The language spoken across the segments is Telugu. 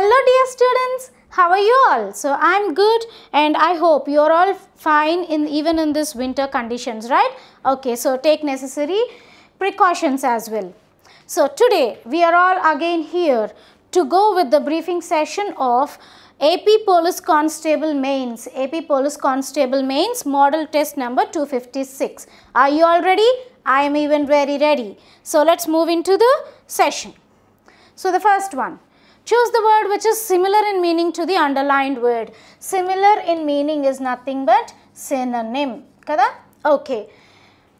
Hello dear students, how are you all? So I am good and I hope you are all fine even in this winter conditions, right? Okay, so take necessary precautions as well. So today we are all again here to go with the briefing session of AP Police Constable Mains, AP Police Constable Mains model test number 256. Are you all ready? I am even very ready. So let's move into the session. So the first one, choose the word which is similar in meaning to the underlined word. Similar in meaning is nothing but synonym. Kada? Okay.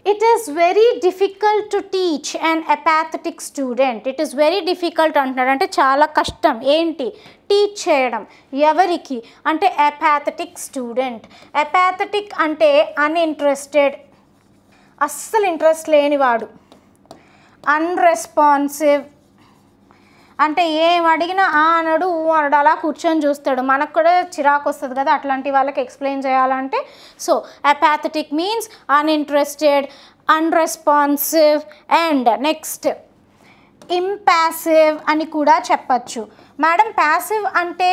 It is very difficult to teach an apathetic student. It is very difficult ante chala kashtam. Enti? Teach cheyadam. Yavariki? Ante apathetic student. Apathetic ante uninterested. Assal interest leni vaadu. Unresponsive. అంటే ఏం అడిగినా అనడు అనడు అలా కూర్చొని చూస్తాడు. మనకు కూడా చిరాకు వస్తుంది కదా అట్లాంటి వాళ్ళకి ఎక్స్ప్లెయిన్ చేయాలంటే. So apathetic means uninterested, unresponsive and next impassive అని కూడా చెప్పచ్చు. మేడం ప్యాసివ్ అంటే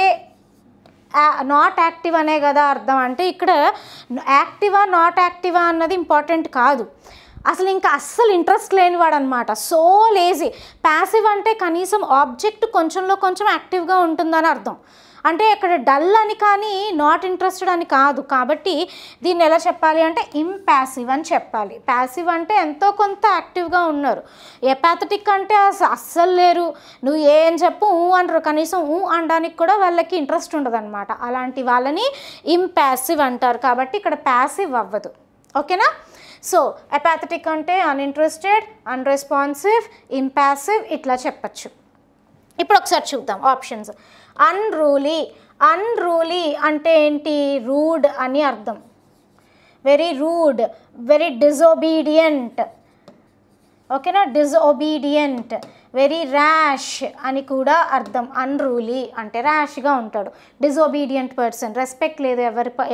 నాట్ యాక్టివ్ అనే కదా అర్థం. అంటే ఇక్కడ యాక్టివా నాట్ యాక్టివా అన్నది ఇంపార్టెంట్ కాదు. అసలు ఇంకా అస్సలు ఇంట్రెస్ట్ లేనివాడు అనమాట. So lazy. ప్యాసివ్ అంటే కనీసం ఆబ్జెక్ట్ కొంచెంలో కొంచెం యాక్టివ్గా ఉంటుందని అర్థం. అంటే ఇక్కడ డల్ అని కానీ నాట్ ఇంట్రెస్టెడ్ అని కాదు. కాబట్టి దీన్ని ఎలా చెప్పాలి అంటే ఇంపాసివ్ అని చెప్పాలి. ప్యాసివ్ అంటే ఎంతో కొంత యాక్టివ్గా ఉన్నారు. ఎపాథటిక్ అంటే అస్సలు లేరు. నువ్వు ఏం చెప్పు అనరు. కనీసం అనడానికి కూడా వాళ్ళకి ఇంట్రెస్ట్ ఉండదు అనమాట. అలాంటి వాళ్ళని ఇంపాసివ్ అంటారు. కాబట్టి ఇక్కడ ప్యాసివ్ అవ్వదు. ఓకేనా? సో అపాథటిక్ అంటే అన్ఇంట్రెస్టెడ్, అన్రెస్పాన్సివ్, ఇంపాసివ్ ఇట్లా చెప్పచ్చు. ఇప్పుడు ఒకసారి చూద్దాం ఆప్షన్స్. అన్రూలీ. అన్రూలీ అంటే ఏంటి? రూడ్ అని అర్థం. Very rude, very disobedient. ఓకేనా? డిజొబీడియంట్. వెరీ ర్యాష్ అని కూడా అర్థం. అన్రూలీ అంటే ర్యాష్గా ఉంటాడు. డిజొబీడియంట్ పర్సన్, రెస్పెక్ట్ లేదు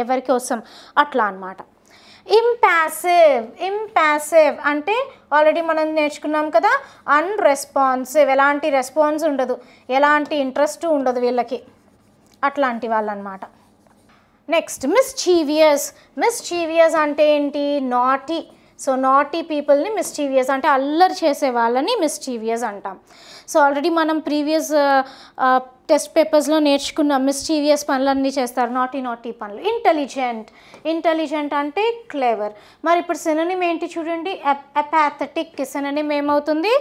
ఎవరి కోసం అట్లా అన్నమాట. ఇంపాసివ్. ఇంపాసివ్ అంటే ఆల్రెడీ మనం నేర్చుకున్నాం కదా, అన్రెస్పాన్సివ్. ఎలాంటి రెస్పాన్స్ ఉండదు, ఎలాంటి ఇంట్రెస్ట్ ఉండదు వీళ్ళకి. అట్లాంటి వాళ్ళు అనమాట. Next mischievous. మిస్చీవియస్ అంటే ఏంటి? నాటీ. సో నాటీ పీపుల్ని మిస్చీవియస్ అంటే అల్లరి చేసే వాళ్ళని మిస్చీవియస్ అంటాం. సో ఆల్రెడీ మనం ప్రీవియస్ టెస్ట్ పేపర్స్లో నేర్చుకున్నాం. మిస్చీవియస్ పనులన్నీ చేస్తారు, నాటీ పనులు. ఇంటెలిజెంట్. ఇంటెలిజెంట్ అంటే క్లెవర్. మరి ఇప్పుడు సినోనిమ్ ఏంటి చూడండి. అపాథటిక్ సినోనిమ్ ఏమవుతుంది?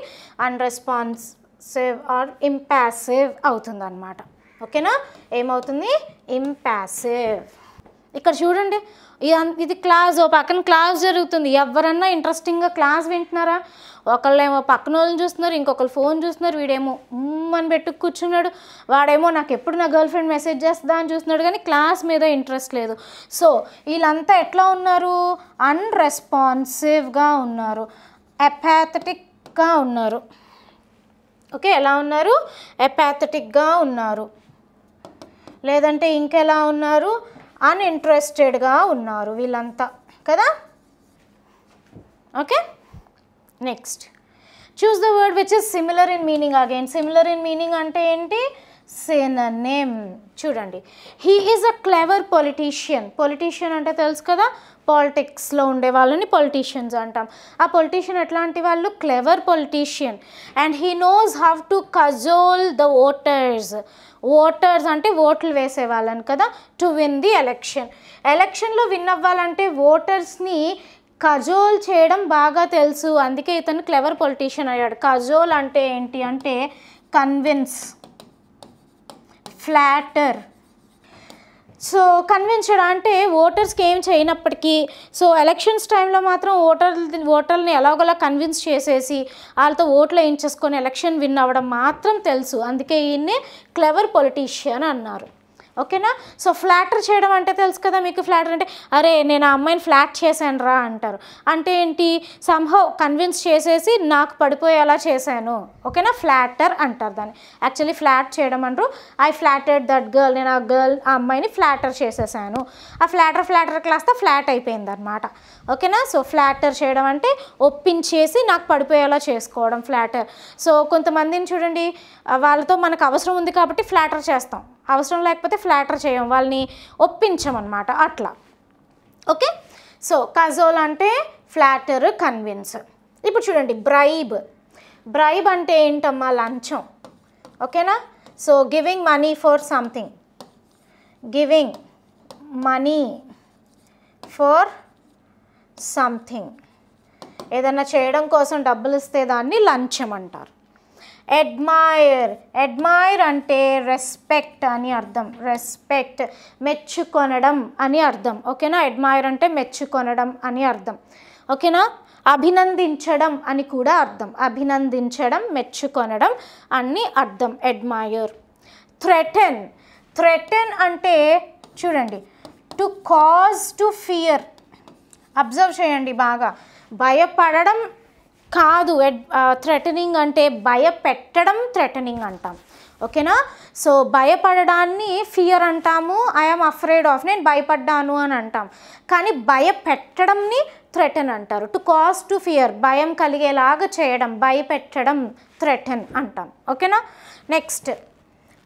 అన్రెస్పాన్సివ్ ఆర్ ఇంపాసివ్ అవుతుంది అనమాట. ఓకేనా? ఏమవుతుంది? ఇంపాసివ్. ఇక్కడ చూడండి, ఇది క్లాస్, ఓ పక్కన క్లాస్ జరుగుతుంది. ఎవరన్నా ఇంట్రెస్టింగ్గా క్లాస్ వింటున్నారా? ఒకళ్ళేమో పక్కన వాళ్ళని చూస్తున్నారు, ఇంకొకరు ఫోన్ చూస్తున్నారు. వీడేమో అని పెట్టు కూర్చున్నాడు, వాడేమో నాకు ఎప్పుడు నా గర్ల్ ఫ్రెండ్ మెసేజ్ చేస్తుందా అని చూస్తున్నాడు, కానీ క్లాస్ మీద ఇంట్రెస్ట్ లేదు. సో వీళ్ళంతా ఎట్లా ఉన్నారు? అన్రెస్పాన్సివ్గా ఉన్నారు, అపాథటిక్గా ఉన్నారు. ఓకే, ఎలా ఉన్నారు? అపాథటిక్గా ఉన్నారు. లేదంటే ఇంకెలా ఉన్నారు? అన్ఇంట్రెస్టెడ్గా ఉన్నారు వీళ్ళంతా కదా. Okay, next choose the word which is similar in meaning. Again similar in meaning అంటే ఏంటి? సినోనిమ్. చూడండి, he is a clever politician. Politician అంటే తెలుసు కదా, పాలిటిక్స్లో ఉండే వాళ్ళని పొలిటీషియన్స్ అంటాం. ఆ పొలిటీషియన్ ఎట్లాంటి వాళ్ళు? Clever politician. And he knows how to Kajol the voters. Voters అంటే ఓట్లు వేసే వాళ్ళని కదా. To win the election. ఎలక్షన్లో విన్ అవ్వాలంటే ఓటర్స్ని కజోల్ చేయడం బాగా తెలుసు. అందుకే ఇతను క్లెవర్ పొలిటీషియన్ అయ్యాడు. కజోల్ అంటే ఏంటి అంటే కన్విన్స్, ఫ్లాటర్. సో కన్విన్స్ చేయడం అంటే ఓటర్స్కి ఏం చేయనప్పటికీ, సో ఎలక్షన్స్ టైంలో మాత్రం ఓటర్ని ఎలాగోలా కన్విన్స్ చేసేసి వాళ్ళతో ఓట్లు వేయించేసుకొని ఎలక్షన్ విన్ అవ్వడం మాత్రం తెలుసు. అందుకే ఈయన్ని క్లెవర్ పొలిటీషియన్ అన్నారు. ఓకేనా. సో ఫ్లాటర్ చేయడం అంటే తెలుసు కదా మీకు. ఫ్లాటర్ అంటే అరే నేను ఆ అమ్మాయిని ఫ్లాట్ చేశాను రా అంటారు. అంటే ఏంటి, సంహౌ కన్విన్స్ చేసేసి నాకు పడిపోయేలా చేశాను. ఓకేనా, ఫ్లాటర్ అంటారు దాన్ని. యాక్చువల్లీ ఫ్లాట్ చేయడం అంటారు. ఐ ఫ్లాటెడ్ దట్ గర్ల్, నేను ఆ అమ్మాయిని ఫ్లాటర్ చేసేసాను. ఆ ఫ్లాటర్ క్లాస్ ఫ్లాట్ అయిపోయింది అనమాట. ఓకేనా. సో ఫ్లాటర్ చేయడం అంటే ఒప్పించేసి నాకు పడిపోయేలా చేసుకోవడం, ఫ్లాటర్. సో కొంతమందిని చూడండి, వాళ్ళతో మనకు అవసరం ఉంది కాబట్టి ఫ్లాటర్ చేస్తాం, అవసరం లేకపోతే ఫ్లాటర్ చేయం, వాళ్ళని ఒప్పించమన్నమాట అట్లా. ఓకే. సో కజోల్ అంటే ఫ్లాటర్, కన్విన్స్. ఇప్పుడు చూడండి బ్రైబ్ అంటే ఏంటమ్మా, లంచం. ఓకేనా. So giving money for something, giving money for something, ఏదన్నా చేయడం కోసం డబ్బులు ఇస్తే దాన్ని లంచం అంటారు. అడ్మైర్ అంటే రెస్పెక్ట్ అని అర్థం, రెస్పెక్ట్, మెచ్చుకొనడం అని అర్థం. ఓకేనా. అడ్మైర్ అంటే మెచ్చుకొనడం అని అర్థం. ఓకేనా. అభినందించడం అని కూడా అర్థం, అభినందించడం, మెచ్చుకొనడం అని అర్థం అడ్మైర్. థ్రెటన్ అంటే చూడండి, to cause to fear. Observe చేయండి బాగా, భయపడడం కాదు థ్రెటనింగ్ అంటే, భయపెట్టడం థ్రెటనింగ్ అంటాం. ఓకేనా. సో భయపడడాన్ని ఫియర్ అంటాము, ఐఎమ్ అఫ్రేడ్ ఆఫ్, నేను భయపడ్డాను అని అంటాం. కానీ భయపెట్టడంని థ్రెటన్ అంటారు. టు కాజ్ టు ఫియర్, భయం కలిగేలాగా చేయడం, భయపెట్టడం థ్రెటన్ అంటాం. ఓకేనా. నెక్స్ట్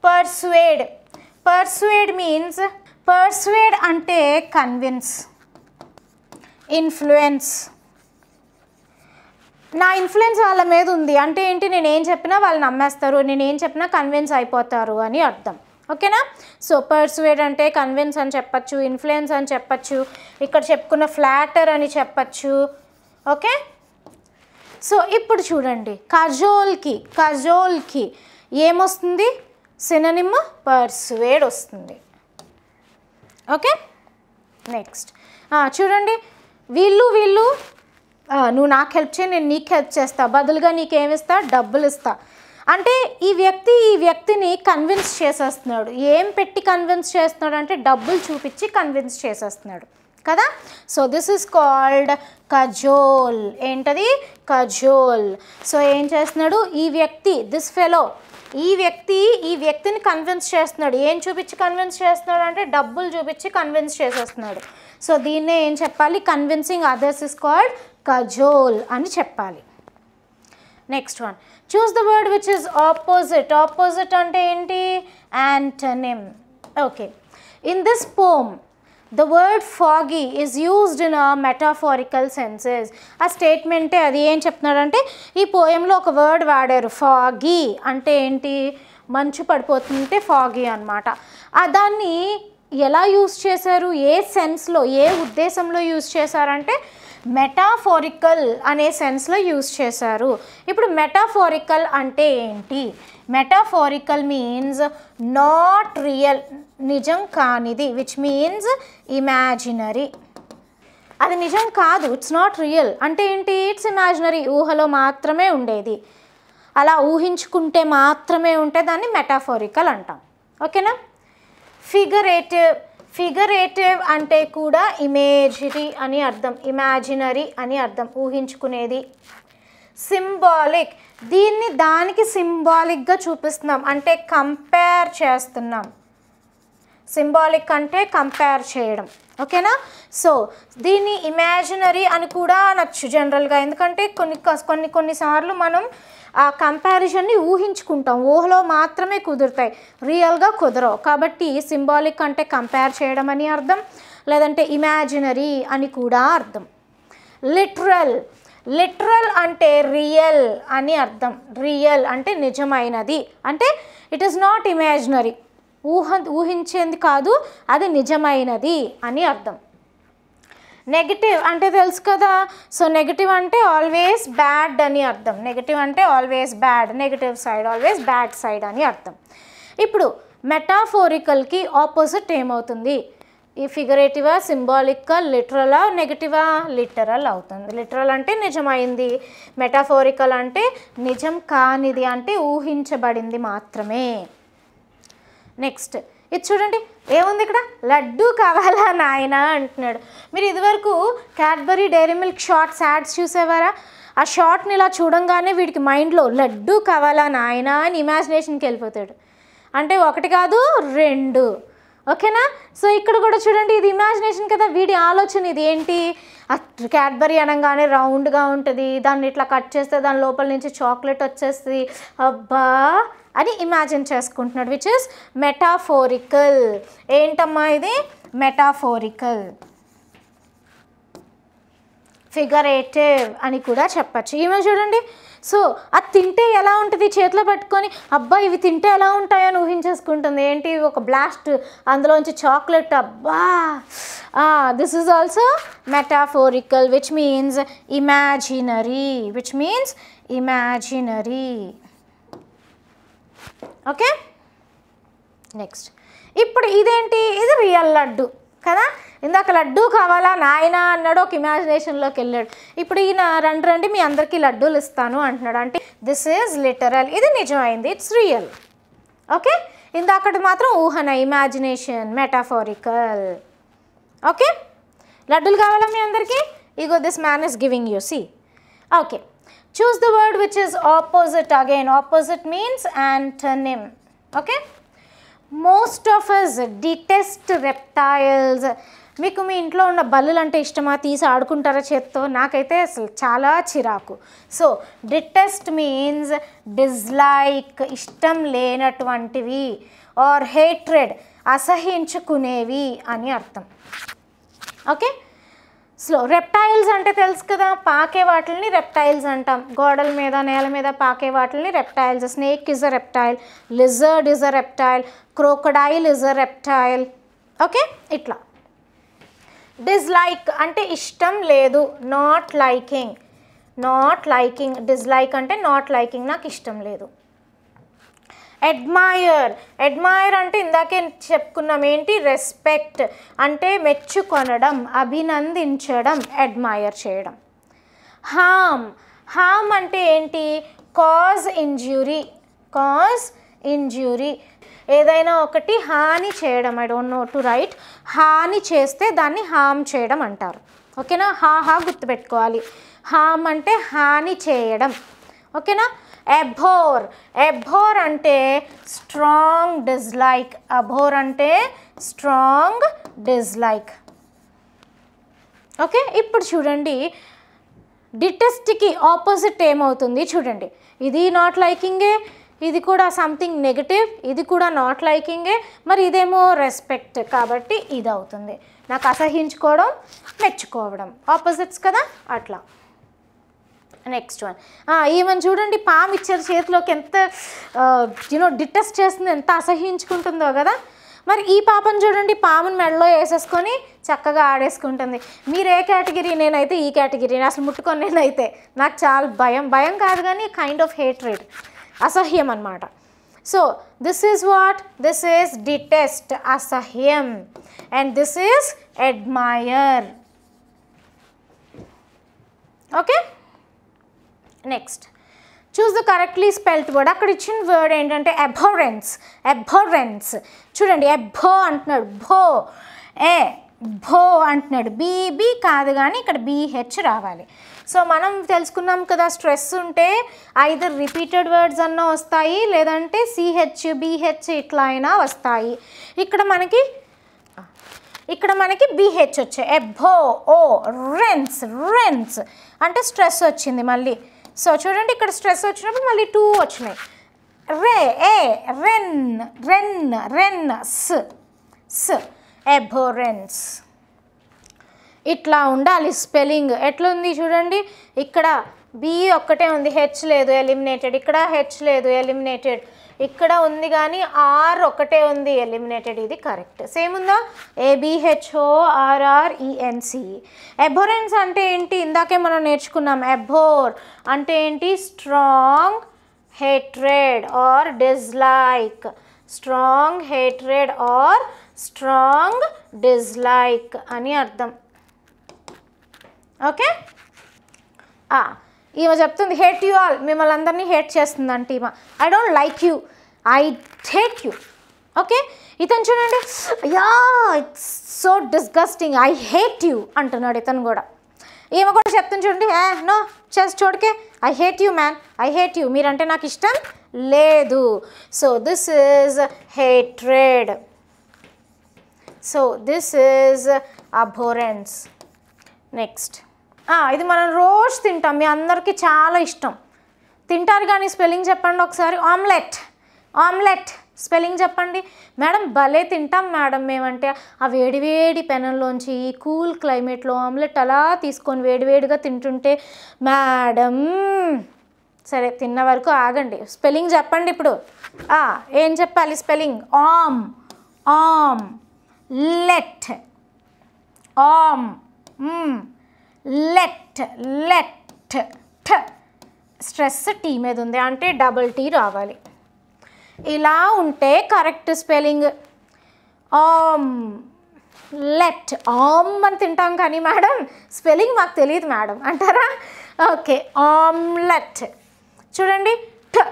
పర్సువేడ్ మీన్స్, పర్సువేడ్ అంటే కన్విన్స్, ఇన్ఫ్లుయెన్స్. నా ఇన్ఫ్లుయెన్స్ వాళ్ళ మీద ఉంది అంటే ఏంటి, నేనేం చెప్పినా వాళ్ళు నమ్మేస్తారు, నేనేం చెప్పినా కన్విన్స్ అయిపోతారు అని అర్థం. ఓకేనా. సో పర్సువేడ్ అంటే కన్విన్స్ అని చెప్పచ్చు, ఇన్ఫ్లుయెన్స్ అని చెప్పచ్చు, ఇక్కడ చెప్పుకున్న ఫ్లాటర్ అని చెప్పచ్చు. ఓకే. సో ఇప్పుడు చూడండి, కజోల్కి ఏమొస్తుంది, సినోనిమ్ పర్సువేడ్ వస్తుంది. ఓకే. నెక్స్ట్ చూడండి, వీళ్ళు నువ్వు నాకు హెల్ప్ చేయి, నేను నీకు హెల్ప్ చేస్తా, బదులుగా నీకేమిస్తా, డబ్బులు ఇస్తా అంటే ఈ వ్యక్తిని కన్విన్స్ చేసేస్తున్నాడు. ఏం పెట్టి కన్విన్స్ చేస్తున్నాడు అంటే డబ్బులు చూపించి కన్విన్స్ చేసేస్తున్నాడు కదా. So this is called Kajol. ఏంటది, కజోల్. సో ఏం చేస్తున్నాడు ఈ వ్యక్తి, దిస్ ఫెలో, ఈ వ్యక్తిని కన్విన్స్ చేస్తున్నాడు. ఏం చూపించి కన్విన్స్ చేస్తున్నాడు అంటే డబ్బులు చూపించి కన్విన్స్ చేసేస్తున్నాడు. సో దీన్నే ఏం చెప్పాలి, convincing others is called cajole అని చెప్పాలి. Next one, choose the word which is opposite. Opposite అంటే ఏంటి, antonym. Okay. In this poem the word foggy is used in a metaphorical senses. ఆ స్టేట్మెంటే అది. ఏం చెప్తున్నాడంటే ఈ పోయంలో ఒక వర్డ్ వాడారు, ఫాగీ అంటే ఏంటి, మంచు పడిపోతుంటే ఫాగీ అనమాట. దాన్ని ఎలా యూజ్ చేశారు, ఏ సెన్స్లో, ఏ ఉద్దేశంలో యూజ్ చేశారంటే మెటాఫోరికల్ అనే సెన్స్లో యూజ్ చేశారు. ఇప్పుడు మెటాఫోరికల్ అంటే ఏంటి, మెటాఫోరికల్ మీన్స్ నాట్ రియల్, నిజం కానిది, విచ్ మీన్స్ ఇమాజినరీ. అది నిజం కాదు, ఇట్స్ నాట్ రియల్ అంటే ఏంటి, ఇట్స్ ఇమాజినరీ, ఊహలో మాత్రమే ఉండేది, అలా ఊహించుకుంటే మాత్రమే ఉంటే దాన్ని మెటాఫోరికల్ అంటాం. ఓకేనా. ఫిగరేటివ్ అంటే కూడా ఇమేజరీ అని అర్థం, ఇమాజినరీ అని అర్థం, ఊహించుకునేది. సింబాలిక్, దీన్ని దానికి సింబాలిక్గా చూపిస్తున్నాం అంటే కంపేర్ చేస్తున్నాం. సింబాలిక్ అంటే కంపేర్ చేయడం. ఓకేనా. సో దీన్ని ఇమాజినరీ అని కూడా అనొచ్చు జనరల్గా, ఎందుకంటే కొన్నిసార్లు మనం ఆ కంపారిజన్ని ఊహించుకుంటాం, ఊహలో మాత్రమే కుదురుతాయి, రియల్గా కుదరవు. కాబట్టి సింబాలిక్ అంటే కంపేర్ చేయడం అని అర్థం, లేదంటే ఇమాజినరీ అని కూడా అర్థం. లిటరల్ అంటే రియల్ అని అర్థం. రియల్ అంటే నిజమైనది, అంటే ఇట్ ఈస్ నాట్ ఇమాజినరీ, ఊహించేది కాదు, అది నిజమైనది అని అర్థం. నెగటివ్ అంటే తెలుసు కదా. సో నెగటివ్ అంటే ఆల్వేస్ బ్యాడ్ అని అర్థం. నెగటివ్ అంటే always bad, negative side, always bad side అని అర్థం. ఇప్పుడు మెటాఫోరికల్కి ఆపోజిట్ ఏమవుతుంది, ఈ ఫిగరేటివా, సింబాలిక్గా, లిటరలా, నెగటివా, లిటరల్ అవుతుంది. లిటరల్ అంటే నిజమైంది, మెటాఫోరికల్ అంటే నిజం కానిది, అంటే ఊహించబడింది మాత్రమే. నెక్స్ట్, ఇది చూడండి ఏముంది ఇక్కడ, లడ్డు కావాలా నాయన అంటున్నాడు. మీరు ఇదివరకు Cadbury Dairy Milk shorts ads చూసేవారా? ఆ షార్ట్ని ఇలా చూడంగానే వీడికి మైండ్లో లడ్డు కావాలా నాయన అని ఇమాజినేషన్కి వెళ్ళిపోతాడు. అంటే ఒకటి కాదు రెండు, ఓకేనా? సో ఇక్కడ కూడా చూడండి ఇది ఇమాజినేషన్ కదా, వీడి ఆలోచన ఇది ఏంటి, క్యాడ్బరీ అనగానే రౌండ్గా ఉంటుంది, దాన్ని ఇట్లా కట్ చేస్తే దాని లోపల నుంచి చాక్లెట్ వచ్చేస్తుంది, అబ్బా అని ఇమాజిన్ చేసుకుంటున్నాడు. Which is metaphorical. ఏంటమ్మా ఇది? మెటాఫోరికల్, ఫిగరేటివ్ అని కూడా చెప్పచ్చు. ఈమె చూడండి, సో అది తింటే ఎలా ఉంటుంది, చేతిలో పట్టుకొని అబ్బా ఇవి తింటే ఎలా ఉంటాయని ఊహించేసుకుంటుంది. ఏంటి, ఒక బ్లాస్ట్, అందులోంచి చాక్లెట్, అబ్బా. This is also metaphorical which means imaginary, which means imaginary. Okay, next ఇప్పుడు ఇదేంటి, ఇది రియల్ లడ్డు కదా. ఇందాక లడ్డు కావాలా నాయన అన్నాడు, ఒక ఇమాజినేషన్లోకి వెళ్ళాడు. ఇప్పుడు ఈయన రండి మీ అందరికీ లడ్డూలు ఇస్తాను అంటున్నాడు. అంటే దిస్ ఈజ్ లిటరల్, ఇది నిజమైంది, ఇట్స్ రియల్. ఓకే, ఇందాకటి మాత్రం ఊహన, ఇమాజినేషన్, మెటాఫోరికల్. ఓకే, లడ్డూలు కావాలా మీ అందరికీ? ఇగో this man is giving you, see. Okay, choose the word which is opposite again. Opposite means antonym. Okay, most of us detest reptiles. మీకు మీ ఇంట్లో ఉన్న బల్లులు అంటే ఇష్టమా, తీసి ఆడుకుంటారా చేత్తో? నాకైతే అసలు చాలా చిరాకు. సో డిటెస్ట్ మీన్స్ డిస్లైక్, ఇష్టం లేనటువంటివి, ఆర్ హేట్రెడ్, అసహించుకునేవి అని అర్థం. ఓకే, స్లో రెప్టైల్స్ అంటే తెలుసు కదా, పాకే వాటిని రెప్టైల్స్ అంటాం. గోడల మీద నేల మీద పాకే వాటిని reptiles. Snake is a reptile, lizard is a reptile, crocodile is a reptile. Okay, ఇట్లా. డిస్లైక్ అంటే ఇష్టం లేదు, not liking, not liking. Dislike అంటే నాట్ లైకింగ్, నాకు ఇష్టం లేదు. అడ్మైర్, అడ్మైర్ అంటే ఇందాకే చెప్పుకున్నాం ఏంటి, రెస్పెక్ట్ అంటే మెచ్చుకొనడం, అభినందించడం, అడ్మైర్ చేయడం. హార్మ్, హార్మ్ అంటే ఏంటి, కాజ్ ఇంజ్యూరీ, కాజ్ ఇంజ్యూరీ. ఏదైనా ఒకటి హాని చేయడం, I don't know to right, హాని చేస్తే దాన్ని హార్మ్ చేయడం అంటారు. ఓకేనా, హా గుర్తుపెట్టుకోవాలి. హార్మ్ అంటే హాని చేయడం. ఓకేనా. అబోర్, అబోర్ అంటే స్ట్రాంగ్ డిస్లైక్, అబోర్ అంటే స్ట్రాంగ్ డిస్లైక్. ఓకే, ఇప్పుడు చూడండి డిటెస్ట్కి ఆపోజిట్ ఏమవుతుంది చూడండి. ఇది నాట్ లైకింగే, ఇది కూడా సంథింగ్ నెగటివ్, ఇది కూడా నాట్ లైకింగే, మరి ఇదేమో రెస్పెక్ట్, కాబట్టి ఇది అవుతుంది. నాకు అసహించుకోవడం, మెచ్చుకోవడం, ఆపోజిట్స్ కదా అట్లా. నెక్స్ట్ వన్, ఈవెన్ చూడండి పాము ఇచ్చారు చేతిలోకి, ఎంత డిటెస్ట్ చేస్తుంది, ఎంత అసహించుకుంటుందో కదా. మరి ఈ పాపను చూడండి, పాముని మెడలో వేసేసుకొని చక్కగా ఆడేసుకుంటుంది. మీరు ఏ కేటగిరీ? నేనైతే ఈ కేటగిరీ, అసలు ముట్టుకొని నేనైతే నాకు చాలా భయం, భయం కాదు కానీ కైండ్ ఆఫ్ హేట్రెడ్, అసహ్యం అన్నమాట. So this is what, this is detest, అసహ్యం, and this is admire. Okay, next choose the correctly spelt word. అక్కడ ఇచ్చిన వర్డ్ ఏంటంటే అబోరెన్స్, అబోరెన్స్. చూడండి అబ్బో అంటున్నాడు, భో, ఏ భో అంటున్నాడు, బీబీ కాదు కానీ ఇక్కడ బీహెచ్ రావాలి. సో మనం తెలుసుకున్నాం కదా, స్ట్రెస్ ఉంటే ఐదర్ రిపీటెడ్ వర్డ్స్ అన్నా వస్తాయి, లేదంటే సిహెచ్ బీహెచ్ ఇట్లా అయినా వస్తాయి. ఇక్కడ మనకి బీహెచ్ వచ్చాయి. ఎబ్బో, ఓ, రెన్స్, రెన్స్ అంటే స్ట్రెస్ వచ్చింది మళ్ళీ. సో చూడండి ఇక్కడ స్ట్రెస్ వచ్చినప్పుడు మళ్ళీ 2 వచ్చినాయి. రే, ఏ, రెన్, రెన్, రెన్, స్, ఎబోరెన్స్. ఇట్లా ఉండాలి స్పెల్లింగ్. ఎట్లా ఉంది చూడండి, ఇక్కడ బి ఒక్కటే ఉంది, హెచ్ లేదు, ఎలిమినేటెడ్. ఇక్కడ హెచ్ లేదు, ఎలిమినేటెడ్. ఇక్కడ ఉంది కానీ ఆర్ ఒకటే ఉంది, ఎలిమినేటెడ్. ఇది కరెక్ట్. సేమ్ ఉందా, ABHORRENC. అబోరెన్స్ అంటే ఏంటి, ఇందాకే మనం నేర్చుకున్నాం. అబోర్ అంటే ఏంటి, strong hatred or dislike, strong hatred or strong dislike అని అర్థం. ఓకే, ఈమె చెప్తుంది హేట్ యూ ఆల్, మిమ్మల్ని అందరినీ హేట్ చేస్తుందంటే ఈమె. I don't like you, I hate you. Okay, ఇతను చూడండి, yeah it's so disgusting, I hate you అంటున్నాడు ఇతను కూడా. ఈమె కూడా చెప్తుంది చూడండి, నో చేసి చూడకే, I hate you man, I hate you, మీరంటే నాకు ఇష్టం లేదు. So this is hatred. So this is abhorrence. Next, ఇది మనం రోజు తింటాం, మీ అందరికీ చాలా ఇష్టం, తింటారు కానీ స్పెల్లింగ్ చెప్పండి ఒకసారి. ఆమ్లెట్. ఆమ్లెట్ స్పెల్లింగ్ చెప్పండి. మేడం భలే తింటాం మేడం మేమంటే, ఆ వేడివేడి పెనంలోంచి కూల్ క్లైమేట్లో ఆమ్లెట్ అలా తీసుకొని వేడివేడిగా తింటుంటే మేడం. సరే తిన్న వరకు ఆగండి, స్పెల్లింగ్ చెప్పండి ఇప్పుడు. ఏం చెప్పాలి స్పెల్లింగ్? ఆమ్, ఆమ్ లెట్, ఆమ్ లెట్, లెట్, ఠ స్ట్రెస్ టీ మీద ఉంది అంటే డబుల్ టీ రావాలి. ఇలా ఉంటే కరెక్ట్ స్పెల్లింగ్. ఆమ్ లెట్, ఆమ్ అని తింటాం కానీ మేడం స్పెల్లింగ్ మాకు తెలియదు మేడం అంటారా? ఓకే, ఆమ్లెట్ చూడండి, ఠ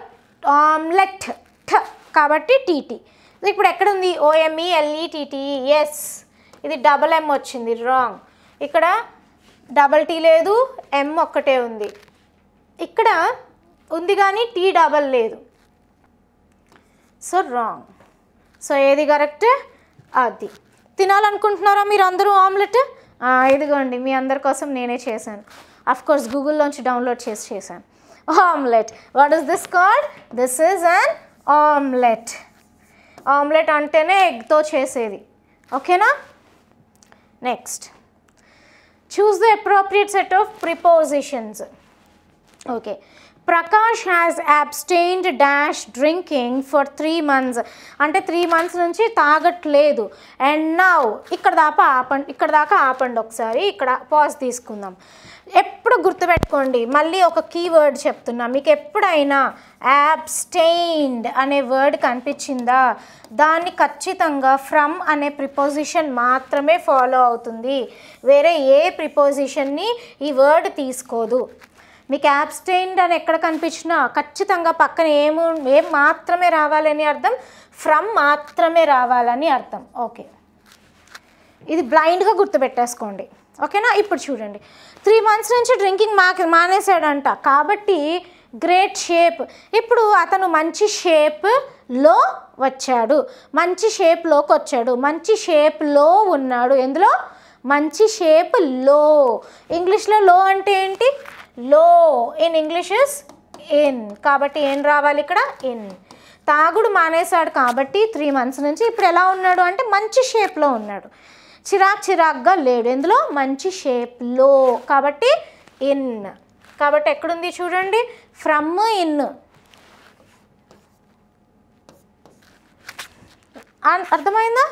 ఆమ్లెట్, ఠ కాబట్టి టీటీ. ఇప్పుడు ఎక్కడుంది? OMELETT. ఎస్, ఇది డబల్ M వచ్చింది, రాంగ్. ఇక్కడ డబల్ టీ లేదు, M ఒక్కటే ఉంది. ఇక్కడ ఉంది కానీ టీ డబల్ లేదు, సో రాంగ్. సో ఏది కరెక్ట్? అది. తినాలనుకుంటున్నారా మీరు అందరూ ఆమ్లెట్? ఇదిగోండి మీ అందరి కోసం నేనే చేశాను, అఫ్కోర్స్ గూగుల్లోంచి డౌన్లోడ్ చేశాను. Omelette. What is this called? This is an omelette. Omelette అంటేనే ఎగ్తో చేసేది, ఓకేనా? Next, choose the appropriate set of prepositions. Okay, Prakash has abstained dash drinking for 3 months. అంటే 3 months నుంచి తాగట్లేదు. అండ్ నౌ ఇక్కడ దాకా ఆపండి ఒకసారి, ఇక్కడ పాజ్ తీసుకుందాం. ఎప్పుడు గుర్తుపెట్టుకోండి, మళ్ళీ ఒక కీవర్డ్ చెప్తున్నా, మీకు ఎప్పుడైనా abstained అనే వర్డ్ కనిపించిందా, దాన్ని ఖచ్చితంగా ఫ్రమ్ అనే ప్రిపోజిషన్ మాత్రమే ఫాలో అవుతుంది, వేరే ఏ ప్రిపోజిషన్ని ఈ వర్డ్ తీసుకోదు. మీకు abstained అని ఎక్కడ కనిపించినా ఖచ్చితంగా పక్కన ఏం మాత్రమే రావాలని అర్థం, ఫ్రమ్ మాత్రమే రావాలని అర్థం. ఓకే, ఇది బ్లైండ్గా గుర్తుపెట్టేసుకోండి, ఓకేనా? ఇప్పుడు చూడండి, 3 months నుంచి డ్రింకింగ్ మానేశాడంట, కాబట్టి గ్రేట్ షేప్. ఇప్పుడు అతను మంచి షేప్లో వచ్చాడు, మంచి షేప్లోకి వచ్చాడు, మంచి షేప్లో ఉన్నాడు. ఎందులో? మంచి షేప్లో. ఇంగ్లీష్లో లో అంటే ఏంటి? లో. ఇన్ ఇంగ్లీష్ ఇస్ ఇన్, కాబట్టి ఏం రావాలి ఇక్కడ? ఇన్. తాగుడు మానేశాడు కాబట్టి 3 months నుంచి ఇప్పుడు ఎలా ఉన్నాడు అంటే మంచి షేప్లో ఉన్నాడు, చిరాగ్గా లేడు. ఎందులో? మంచి షేప్లో, కాబట్టి ఇన్. కాబట్టి ఎక్కడుంది చూడండి, ఫ్రమ్ ఇన్. అర్థమైందా?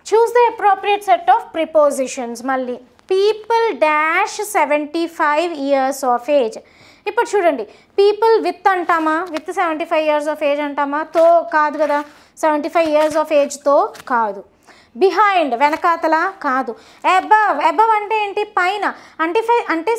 Choose the appropriate set of prepositions. మళ్ళీ people dash 75 years of age. ఇప్పుడు చూడండి, పీపుల్ విత్ అంటామా? విత్ 75 years of age అంటామా? తో కాదు కదా, 75 years of ageతో కాదు. బిహైండ్ వెనకాతల కాదు. అబవ్, అబవ్ అంటే ఏంటి? పైన. అంటే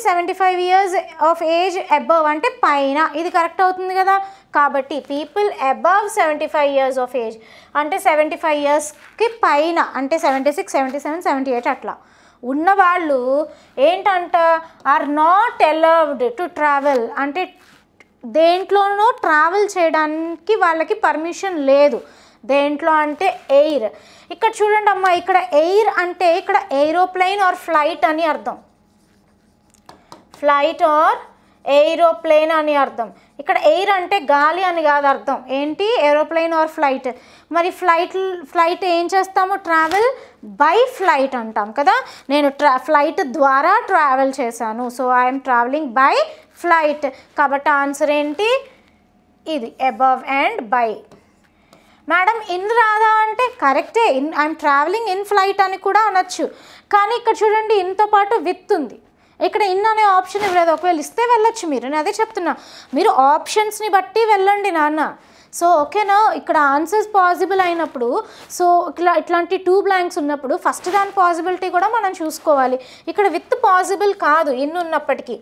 75 years of age అబవ్ అంటే పైన, ఇది కరెక్ట్ అవుతుంది కదా. కాబట్టి people above 75 years of age అంటే 75 yearsకి పైన, అంటే 76, 77, 78 అట్లా ఉన్నవాళ్ళు ఏంటంట? Are not allowed to travel, అంటే దేంట్లోనూ ట్రావెల్ చేయడానికి వాళ్ళకి పర్మిషన్ లేదు. దేంట్లో అంటే ఎయిర్. ఇక్కడ చూడండి అమ్మా, ఇక్కడ ఎయిర్ అంటే ఇక్కడ ఏరోప్లేన్ ఆర్ ఫ్లైట్ అని అర్థం, ఫ్లైట్ ఆర్ ఏరోప్లేన్ అని అర్థం. ఇక్కడ ఎయిర్ అంటే గాలి అని కాదు అర్థం. ఏంటి? Aeroplane or flight. మరి ఫ్లైట్ ఏం చేస్తాము? ట్రావెల్ బై ఫ్లైట్ అంటాం కదా. నేను ఫ్లైట్ ద్వారా ట్రావెల్ చేశాను, so I'm travelling by flight. కాబట్టి ఆన్సర్ ఏంటి? ఇది above and by. Madam in రాదా అంటే కరెక్టే, ఐఎమ్ ట్రావెలింగ్ ఇన్ ఫ్లైట్ అని కూడా అనొచ్చు. కానీ ఇక్కడ చూడండి, ఇన్తో పాటు విత్ ఉంది, ఇక్కడ ఇన్ అనే ఆప్షన్ ఇవ్వలేదు. ఒకవేళ ఇస్తే వెళ్ళొచ్చు మీరు, నేను అదే చెప్తున్నా, మీరు ఆప్షన్స్ని బట్టి వెళ్ళండి నాన్న. సో ఓకేనా? ఇక్కడ ఆన్సర్స్ పాసిబుల్ అయినప్పుడు, సో ఇట్లాంటి 2 blanks ఉన్నప్పుడు ఫస్ట్ దాని పాసిబిలిటీ కూడా మనం చూసుకోవాలి. ఇక్కడ విత్ పాసిబుల్ కాదు ఇన్ ఉన్నప్పటికీ.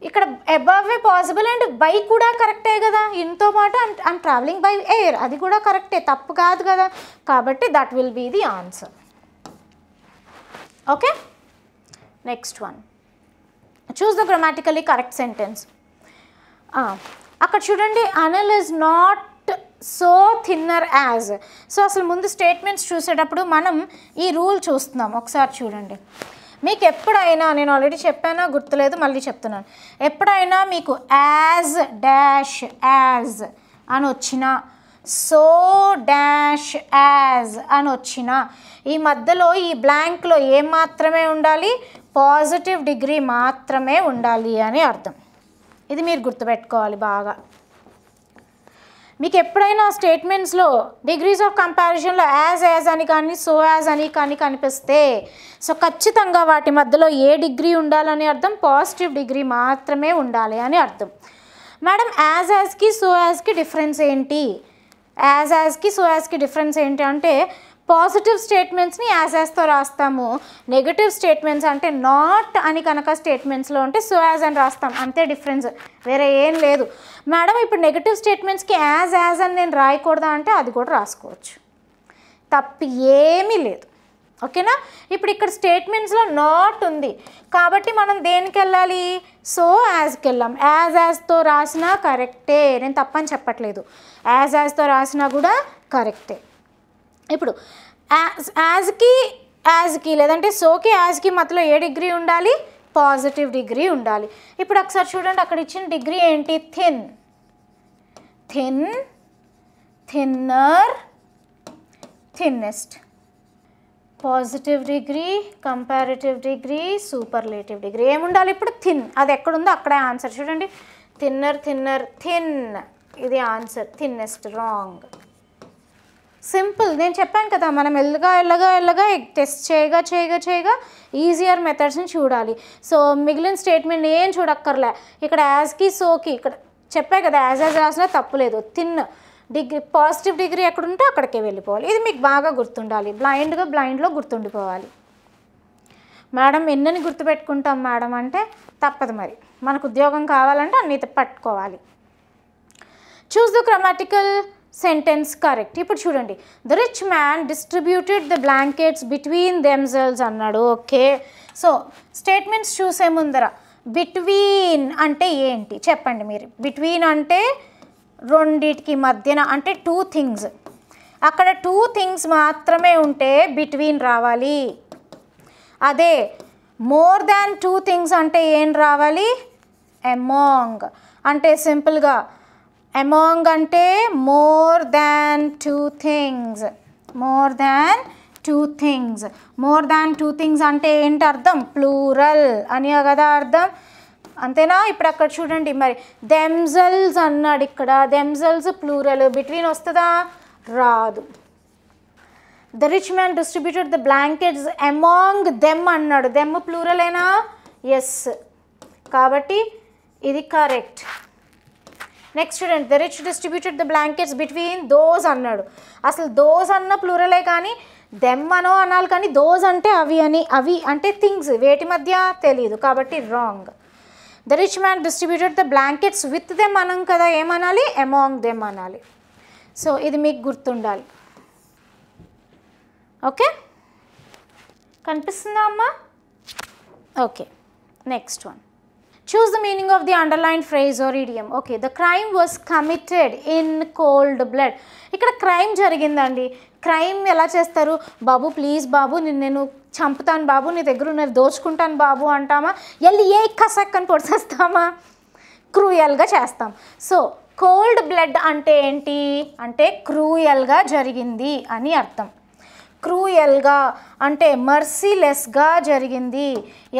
ఇక్కడ అబవ్ పాసిబుల్ అండ్ బై కూడా కరెక్టే కదా, ఇన్తో పాటు ఐమ్ ట్రావెలింగ్ బై ఎయిర్, అది కూడా కరెక్టే, తప్పు కాదు కదా. కాబట్టి that will be the answer. Okay, next one, choose the grammatically correct sentence. అక్కడ చూడండి, Anil is not so thinner as. So అసలు ముందు స్టేట్మెంట్స్ చూసేటప్పుడు మనం ఈ రూల్ చూస్తున్నాం, ఒకసారి చూడండి. మీకు ఎప్పుడైనా, నేను ఆల్రెడీ చెప్పానా గుర్తులేదు, మళ్ళీ చెప్తున్నాను, ఎప్పుడైనా మీకు యాజ్ డాష్ యాజ్ అని వచ్చిన, సో డాష్ యాజ్ అని వచ్చిన, ఈ మధ్యలో ఈ బ్లాంక్లో ఏం మాత్రమే ఉండాలి, పాజిటివ్ డిగ్రీ మాత్రమే ఉండాలి అని అర్థం. ఇది మీరు గుర్తుపెట్టుకోవాలి బాగా. మీకు ఎప్పుడైనా స్టేట్మెంట్స్లో డిగ్రీస్ ఆఫ్ కంపారిజన్లో యాజ్ అని కానీ సో యాజ్ అని కానీ కనిపిస్తే, సో ఖచ్చితంగా వాటి మధ్యలో ఏ డిగ్రీ ఉండాలని అర్థం, పాజిటివ్ డిగ్రీ మాత్రమే ఉండాలి అని అర్థం. మేడం యాజ్కి సో యాజ్కి డిఫరెన్స్ ఏంటి, యాజ్కి సో యాజ్కి డిఫరెన్స్ ఏంటి అంటే, పాజిటివ్ స్టేట్మెంట్స్ని యాజ్తో రాస్తాము, నెగటివ్ స్టేట్మెంట్స్ అంటే నాట్ అని కనుక స్టేట్మెంట్స్లో ఉంటే సో యాజ్ అని రాస్తాం, అంతే డిఫరెన్స్, వేరే ఏం లేదు. మేడం ఇప్పుడు నెగటివ్ స్టేట్మెంట్స్కి యాజ్ అని నేను రాయకూడదా అంటే అది కూడా రాసుకోవచ్చు, తప్పు ఏమీ లేదు. ఓకేనా, ఇప్పుడు ఇక్కడ స్టేట్మెంట్స్లో నాట్ ఉంది కాబట్టి మనం దేనికి వెళ్ళాలి, సో యాజ్కి వెళ్ళాం. యాజ్తో రాసినా కరెక్టే, నేను తప్పని చెప్పట్లేదు, యాజ్తో రాసినా కూడా కరెక్టే. ఇప్పుడు యాజ్కి లేదంటే సోకి యాజ్కి మధ్యలో ఏ డిగ్రీ ఉండాలి, పాజిటివ్ డిగ్రీ ఉండాలి. ఇప్పుడు ఒకసారి చూడండి, అక్కడ ఇచ్చిన డిగ్రీ ఏంటి, thin, thin, thinner, thinnest. Positive degree, comparative degree, superlative degree ఏముండాలి ఇప్పుడు, థిన్. అది ఎక్కడుందో అక్కడే ఆన్సర్ చూడండి, థిన్నర్, థిన్నర్, థిన్, ఇది ఆన్సర్, థిన్నెస్ట్ రాంగ్. సింపుల్, నేను చెప్పాను కదా, మనం ఎల్లగా టెస్ట్ చేయగా ఈజియర్ మెథడ్స్ని చూడాలి. సో మిగిలిన స్టేట్మెంట్ ఏం చూడక్కర్లే, ఇక్కడ యాజ్కి సోకి ఇక్కడ చెప్పా కదా, యాజ్ రాసినా తప్పులేదు, థిన్ డిగ్రీ పాజిటివ్ డిగ్రీ ఎక్కడుంటే అక్కడికే వెళ్ళిపోవాలి. ఇది మీకు బాగా గుర్తుండాలి, బ్లైండ్లో గుర్తుండిపోవాలి. మేడం ఎన్నని గుర్తుపెట్టుకుంటాం మేడం అంటే తప్పదు, మరి మనకు ఉద్యోగం కావాలంటే అన్ని పట్టుకోవాలి. Choose the grammatical sentence correct. ఇప్పుడు చూడండి, the rich man distributed the blankets between themselves అన్నాడు. ఓకే, సో స్టేట్మెంట్స్ చూసే ముందర బిట్వీన్ అంటే ఏంటి చెప్పండి మీరు. బిట్వీన్ అంటే రెండిటికి మధ్యన అంటే టూ థింగ్స్, అక్కడ టూ థింగ్స్ మాత్రమే ఉంటే బిట్వీన్ రావాలి. అదే మోర్ దాన్ టూ థింగ్స్ అంటే ఏం రావాలి, అమాంగ్. అంటే సింపుల్గా అమాంగ్ అంటే more than two things, more than two things. More than two things అంటే ఏంటి అర్థం, ప్లూరల్ అని కదా అర్థం, అంతేనా. ఇప్పుడు అక్కడ చూడండి, మరి దెమ్సెల్వ్స్ అన్నాడు, ఇక్కడ దెమ్సెల్వ్స్ ప్లూరల్, బిట్వీన్ వస్తుందా, రాదు. The rich man distributed the blankets among them అన్నాడు, దెమ్ ప్లూరలేనా, ఎస్, కాబట్టి ఇది కరెక్ట్. నెక్స్ట్ చూడండి, the rich distributed the blankets between those అన్నాడు, అసలు దోస్ అన్న ప్లూరలే కానీ దెమ్ అనో అనాలి, కానీ దోస్ అంటే అవి అని, అవి అంటే థింగ్స్, వేటి మధ్య తెలియదు కాబట్టి wrong. The rich man distributed the blankets with them అనం కదా, ఏమనాలి, అమాంగ్ దెమ్ అనాలి. సో ఇది మీకు గుర్తుండాలి. ఓకే, కనిపిస్తుందా అమ్మా? Okay, next one, choose the meaning of the underlined phrase or idiom. Okay, the crime was committed in cold blood. ఇక్కడ క్రైమ్ జరిగిందండి. క్రైమ్ ఎలా చేస్తారు, బాబు ప్లీజ్ బాబు నేను చంపుతాను బాబు, నీ దగ్గర ఉన్నది దోచుకుంటాను బాబు అంటామా, వెళ్ళి ఏ కసక్కని పొడిచేస్తామా, క్రూయల్గా చేస్తాం. సో కోల్డ్ బ్లడ్ అంటే ఏంటి అంటే క్రూయల్గా జరిగింది అని అర్థం. క్రూయల్గా అంటే మర్సీలెస్గా జరిగింది,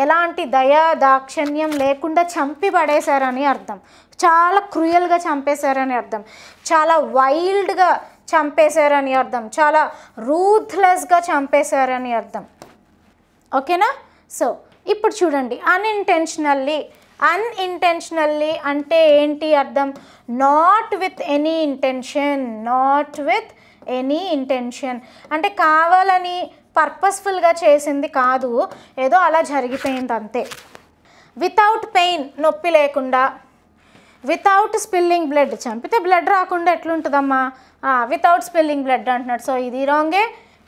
ఎలాంటి దయా దాక్షణ్యం లేకుండా చంపి పడేశారని అర్థం. చాలా క్రూయల్గా చంపేశారని అర్థం, చాలా వైల్డ్గా చంపేశారని అర్థం, చాలా రూత్లెస్గా చంపేశారని అర్థం. ఓకేనా. సో ఇప్పుడు చూడండి, అన్ఇంటెన్షనల్లీ అంటే ఏంటి అర్థం, not with any intention, not with any intention అంటే కావాలని పర్పస్ఫుల్గా చేసింది కాదు, ఏదో అలా జరిగిపోయింది అంతే. వితౌట్ పెయిన్, నొప్పి లేకుండా. వితౌట్ స్పిల్లింగ్ బ్లడ్, చంపితే బ్లడ్ రాకుండా ఎట్లుంటుందమ్మా? వితౌట్ స్పిల్లింగ్ బ్లడ్ అంటున్నాడు. సో ఇది రాంగే,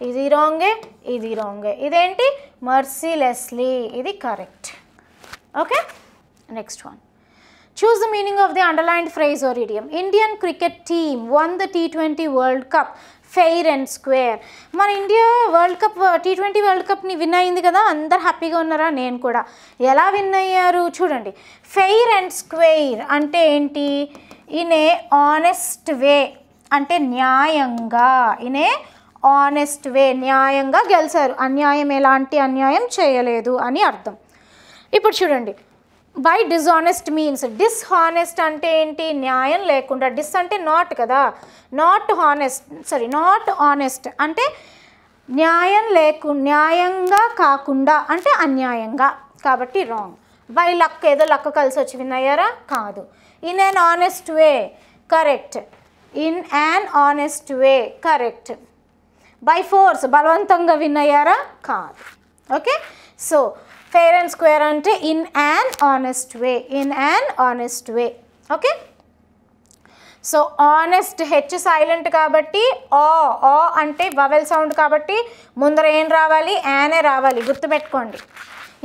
ఇది రాంగే, ఇది రాంగే. ఇదేంటి? మర్సిలెస్లీ, ఇది correct. Okay, next one. Choose the meaning of the underlined phrase or idiom. Indian cricket team won the T20 World Cup fair and square. మన India world cup T20 world కప్ని విన్ అయింది కదా, అందరు హ్యాపీగా ఉన్నారా? నేను కూడా. ఎలా విన్ అయ్యారు చూడండి. ఫెయిర్ అండ్ స్క్వేర్ అంటే ఏంటి? ఇన్ ఏ ఆనెస్ట్ వే అంటే న్యాయంగా. ఇన్ ఏ ఆనెస్ట్ వే, న్యాయంగా గెలిచారు. అన్యాయం, ఎలాంటి అన్యాయం చేయలేదు అని అర్థం. ఇప్పుడు చూడండి, బై డిజానెస్ట్ మీన్స్, డిస్హానెస్ట్ అంటే ఏంటి? న్యాయం లేకుండా. డిస్ అంటే నాట్ కదా, నాట్ ఆనెస్ట్ అంటే న్యాయంగా కాకుండా అంటే అన్యాయంగా, కాబట్టి రాంగ్. బై లక్, ఏదో లక్ కలిసి వచ్చి విన్ అయ్యారా? కాదు. In an honest way, correct. In an honest way, correct. By force, బలవంతంగా విన్ అయ్యారా? కాదు. Okay, so fair and square అంటే in an honest way, in an honest way. Okay, so honest, H silent కాబట్టి ఆ అంటే వవెల్ సౌండ్ కాబట్టి ముందర ఏం రావాలి? యానే రావాలి, గుర్తుపెట్టుకోండి.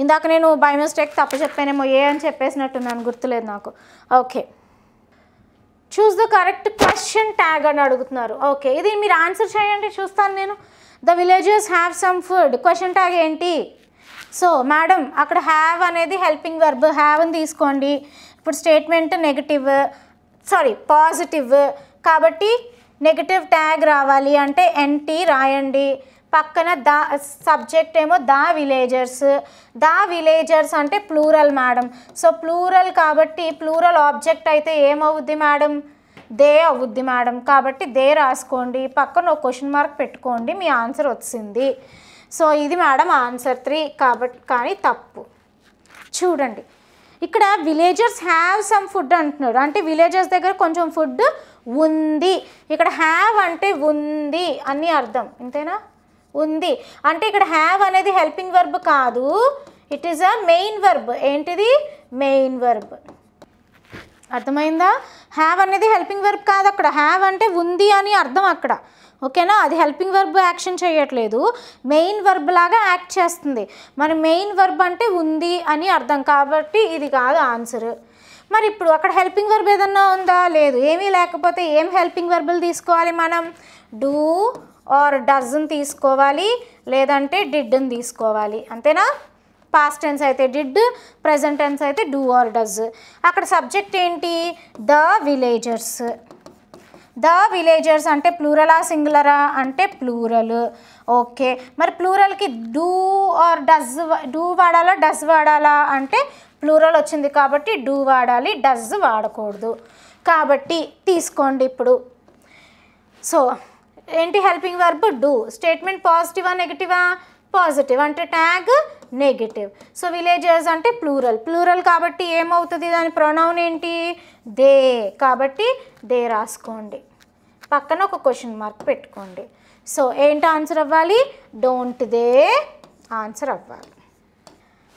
ఇందాక నేను బై మిస్టేక్ తప్పు చెప్పానేమో, ఏ అని చెప్పేసినట్టున్నాను, గుర్తులేదు నాకు. Okay, choose the correct question tag అని అడుగుతున్నారు. ఓకే, ఇది మీరు ఆన్సర్ చేయండి, చూస్తాను నేను. The villagers have some food, question tag ఏంటి? సో మేడం అక్కడ హ్యావ్ అనేది హెల్పింగ్ వర్బ్, హ్యావ్ని తీసుకోండి. ఇప్పుడు స్టేట్మెంట్ పాజిటివ్ కాబట్టి నెగటివ్ ట్యాగ్ రావాలి అంటే ఎన్టీ రాయండి. పక్కన ద సబ్జెక్ట్ ఏమో ద విలేజర్స్ అంటే ప్లూరల్ మేడం. సో ప్లూరల్ కాబట్టి ప్లూరల్ ఆబ్జెక్ట్ అయితే ఏమవుద్ది మేడం? దే అవుద్ది మేడం. కాబట్టి దే రాసుకోండి, పక్కన ఒక క్వశ్చన్ మార్క్ పెట్టుకోండి, మీ ఆన్సర్ వచ్చింది. సో ఇది మేడం ఆన్సర్ 3 కాబట్టి, కానీ తప్పు. చూడండి, ఇక్కడ విలేజర్స్ హ్యావ్ సమ్ ఫుడ్ అంటున్నాడు, అంటే విలేజర్స్ దగ్గర కొంచెం ఫుడ్ ఉంది. ఇక్కడ హ్యావ్ అంటే ఉంది అని అర్థం, అంతేనా? ఉంది అంటే ఇక్కడ హ్యావ్ అనేది హెల్పింగ్ వర్బ్ కాదు, it is a main verb. ఏంటిది? Main verb. అర్థమైందా? హ్యావ్ అనేది హెల్పింగ్ వర్బ్ కాదు, అక్కడ హ్యావ్ అంటే ఉంది అని అర్థం అక్కడ. ఓకేనా? అది హెల్పింగ్ వర్బ్ యాక్షన్ చేయట్లేదు, మెయిన్ వర్బ్ లాగా యాక్ట్ చేస్తుంది. మరి మెయిన్ వర్బ్ అంటే ఉంది అని అర్థం, కాబట్టి ఇది కాదు ఆన్సర్. మరి ఇప్పుడు అక్కడ హెల్పింగ్ వర్బ్ ఏదన్నా ఉందా? లేదు. ఏమీ లేకపోతే ఏం హెల్పింగ్ వర్బులు తీసుకోవాలి మనం? డూ ఆర్ డజ్ని తీసుకోవాలి, లేదంటే డిడ్ని తీసుకోవాలి, అంతేనా? పాస్ట్ టెన్స్ అయితే డిడ్, ప్రెజెంట్ టెన్స్ అయితే డూ ఆర్ డజ్. అక్కడ సబ్జెక్ట్ ఏంటి? The villagers. ద విలేజర్స్ అంటే ప్లూరలా సింగులరా? అంటే ప్లూరల్. ఓకే, మరి ప్లూరల్కి డూ ఆర్ డజ్, డూ వాడాలా డజ్ వాడాలా అంటే ప్లూరల్ వచ్చింది కాబట్టి డూ వాడాలి, డజ్ వాడకూడదు. కాబట్టి తీసుకోండి ఇప్పుడు. సో ఏంటి హెల్పింగ్ వర్బ్? డూ. స్టేట్మెంట్ పాజిటివా నెగిటివా? పాజిటివ్ అంటే ట్యాగ్ నెగిటివ్. సో విలేజర్స్ అంటే ప్లూరల్ కాబట్టి ఏమవుతుంది? దాని ప్రొనౌన్ ఏంటి? దే. కాబట్టి దే రాసుకోండి, పక్కన ఒక క్వశ్చన్ మార్క్ పెట్టుకోండి. సో ఏంటి ఆన్సర్ అవ్వాలి? డోంట్ దే ఆన్సర్ అవ్వాలి.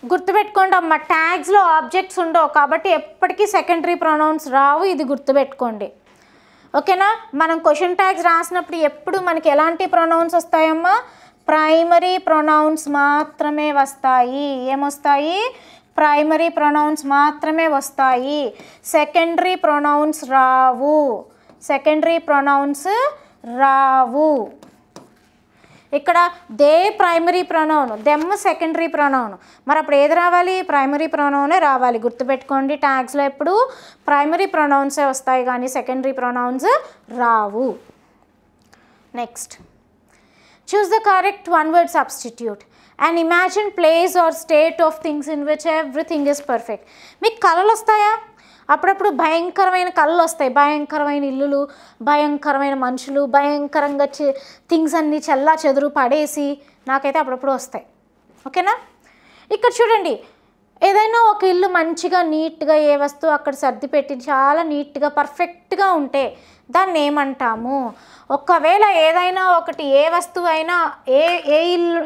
గుర్తుపెట్టుకోండి అమ్మ, ట్యాగ్స్లో ఆబ్జెక్ట్స్ ఉండవు కాబట్టి ఎప్పటికీ సెకండరీ ప్రొనౌన్స్ రావు, ఇది గుర్తుపెట్టుకోండి. ఓకేనా? మనం క్వశ్చన్ ట్యాగ్స్ రాసినప్పుడు ఎప్పుడు మనకి ఎలాంటి ప్రొనౌన్స్ వస్తాయమ్మా? ప్రైమరీ ప్రొనౌన్స్ మాత్రమే వస్తాయి. ఏమొస్తాయి? ప్రైమరీ ప్రొనౌన్స్ మాత్రమే వస్తాయి, సెకండరీ ప్రొనౌన్స్ రావు. సెకండరీ ప్రొనౌన్స్ రావు. ఇక్కడ they primary pronoun, them secondary pronoun. మరి అప్పుడు ఏది రావాలి? ప్రైమరీ ప్రొనౌనే రావాలి. గుర్తుపెట్టుకోండి, ట్యాగ్స్లో ఎప్పుడు ప్రైమరీ ప్రొనౌన్సే వస్తాయి కానీ సెకండరీ ప్రొనౌన్స్ రావు. Next, choose the correct one word substitute. And imagine place or state of things in which everything is perfect. మీకు కళలు వస్తాయా? అప్పుడప్పుడు భయంకరమైన కళలు వస్తాయి, భయంకరమైన ఇల్లులు, భయంకరమైన మనుషులు, భయంకరంగా థింగ్స్ అన్నీ చల్లా చెదురు పడేసి నాకైతే అప్పుడప్పుడు వస్తాయి. ఓకేనా? ఇక్కడ చూడండి, ఏదైనా ఒక ఇల్లు మంచిగా నీట్గా ఏ వస్తువు అక్కడ సర్ది పెట్టి చాలా నీట్గా పర్ఫెక్ట్గా ఉంటే దాన్ని ఏమంటాము? ఒకవేళ ఏదైనా ఒకటి ఏ వస్తువు అయినా ఏ ఇల్లు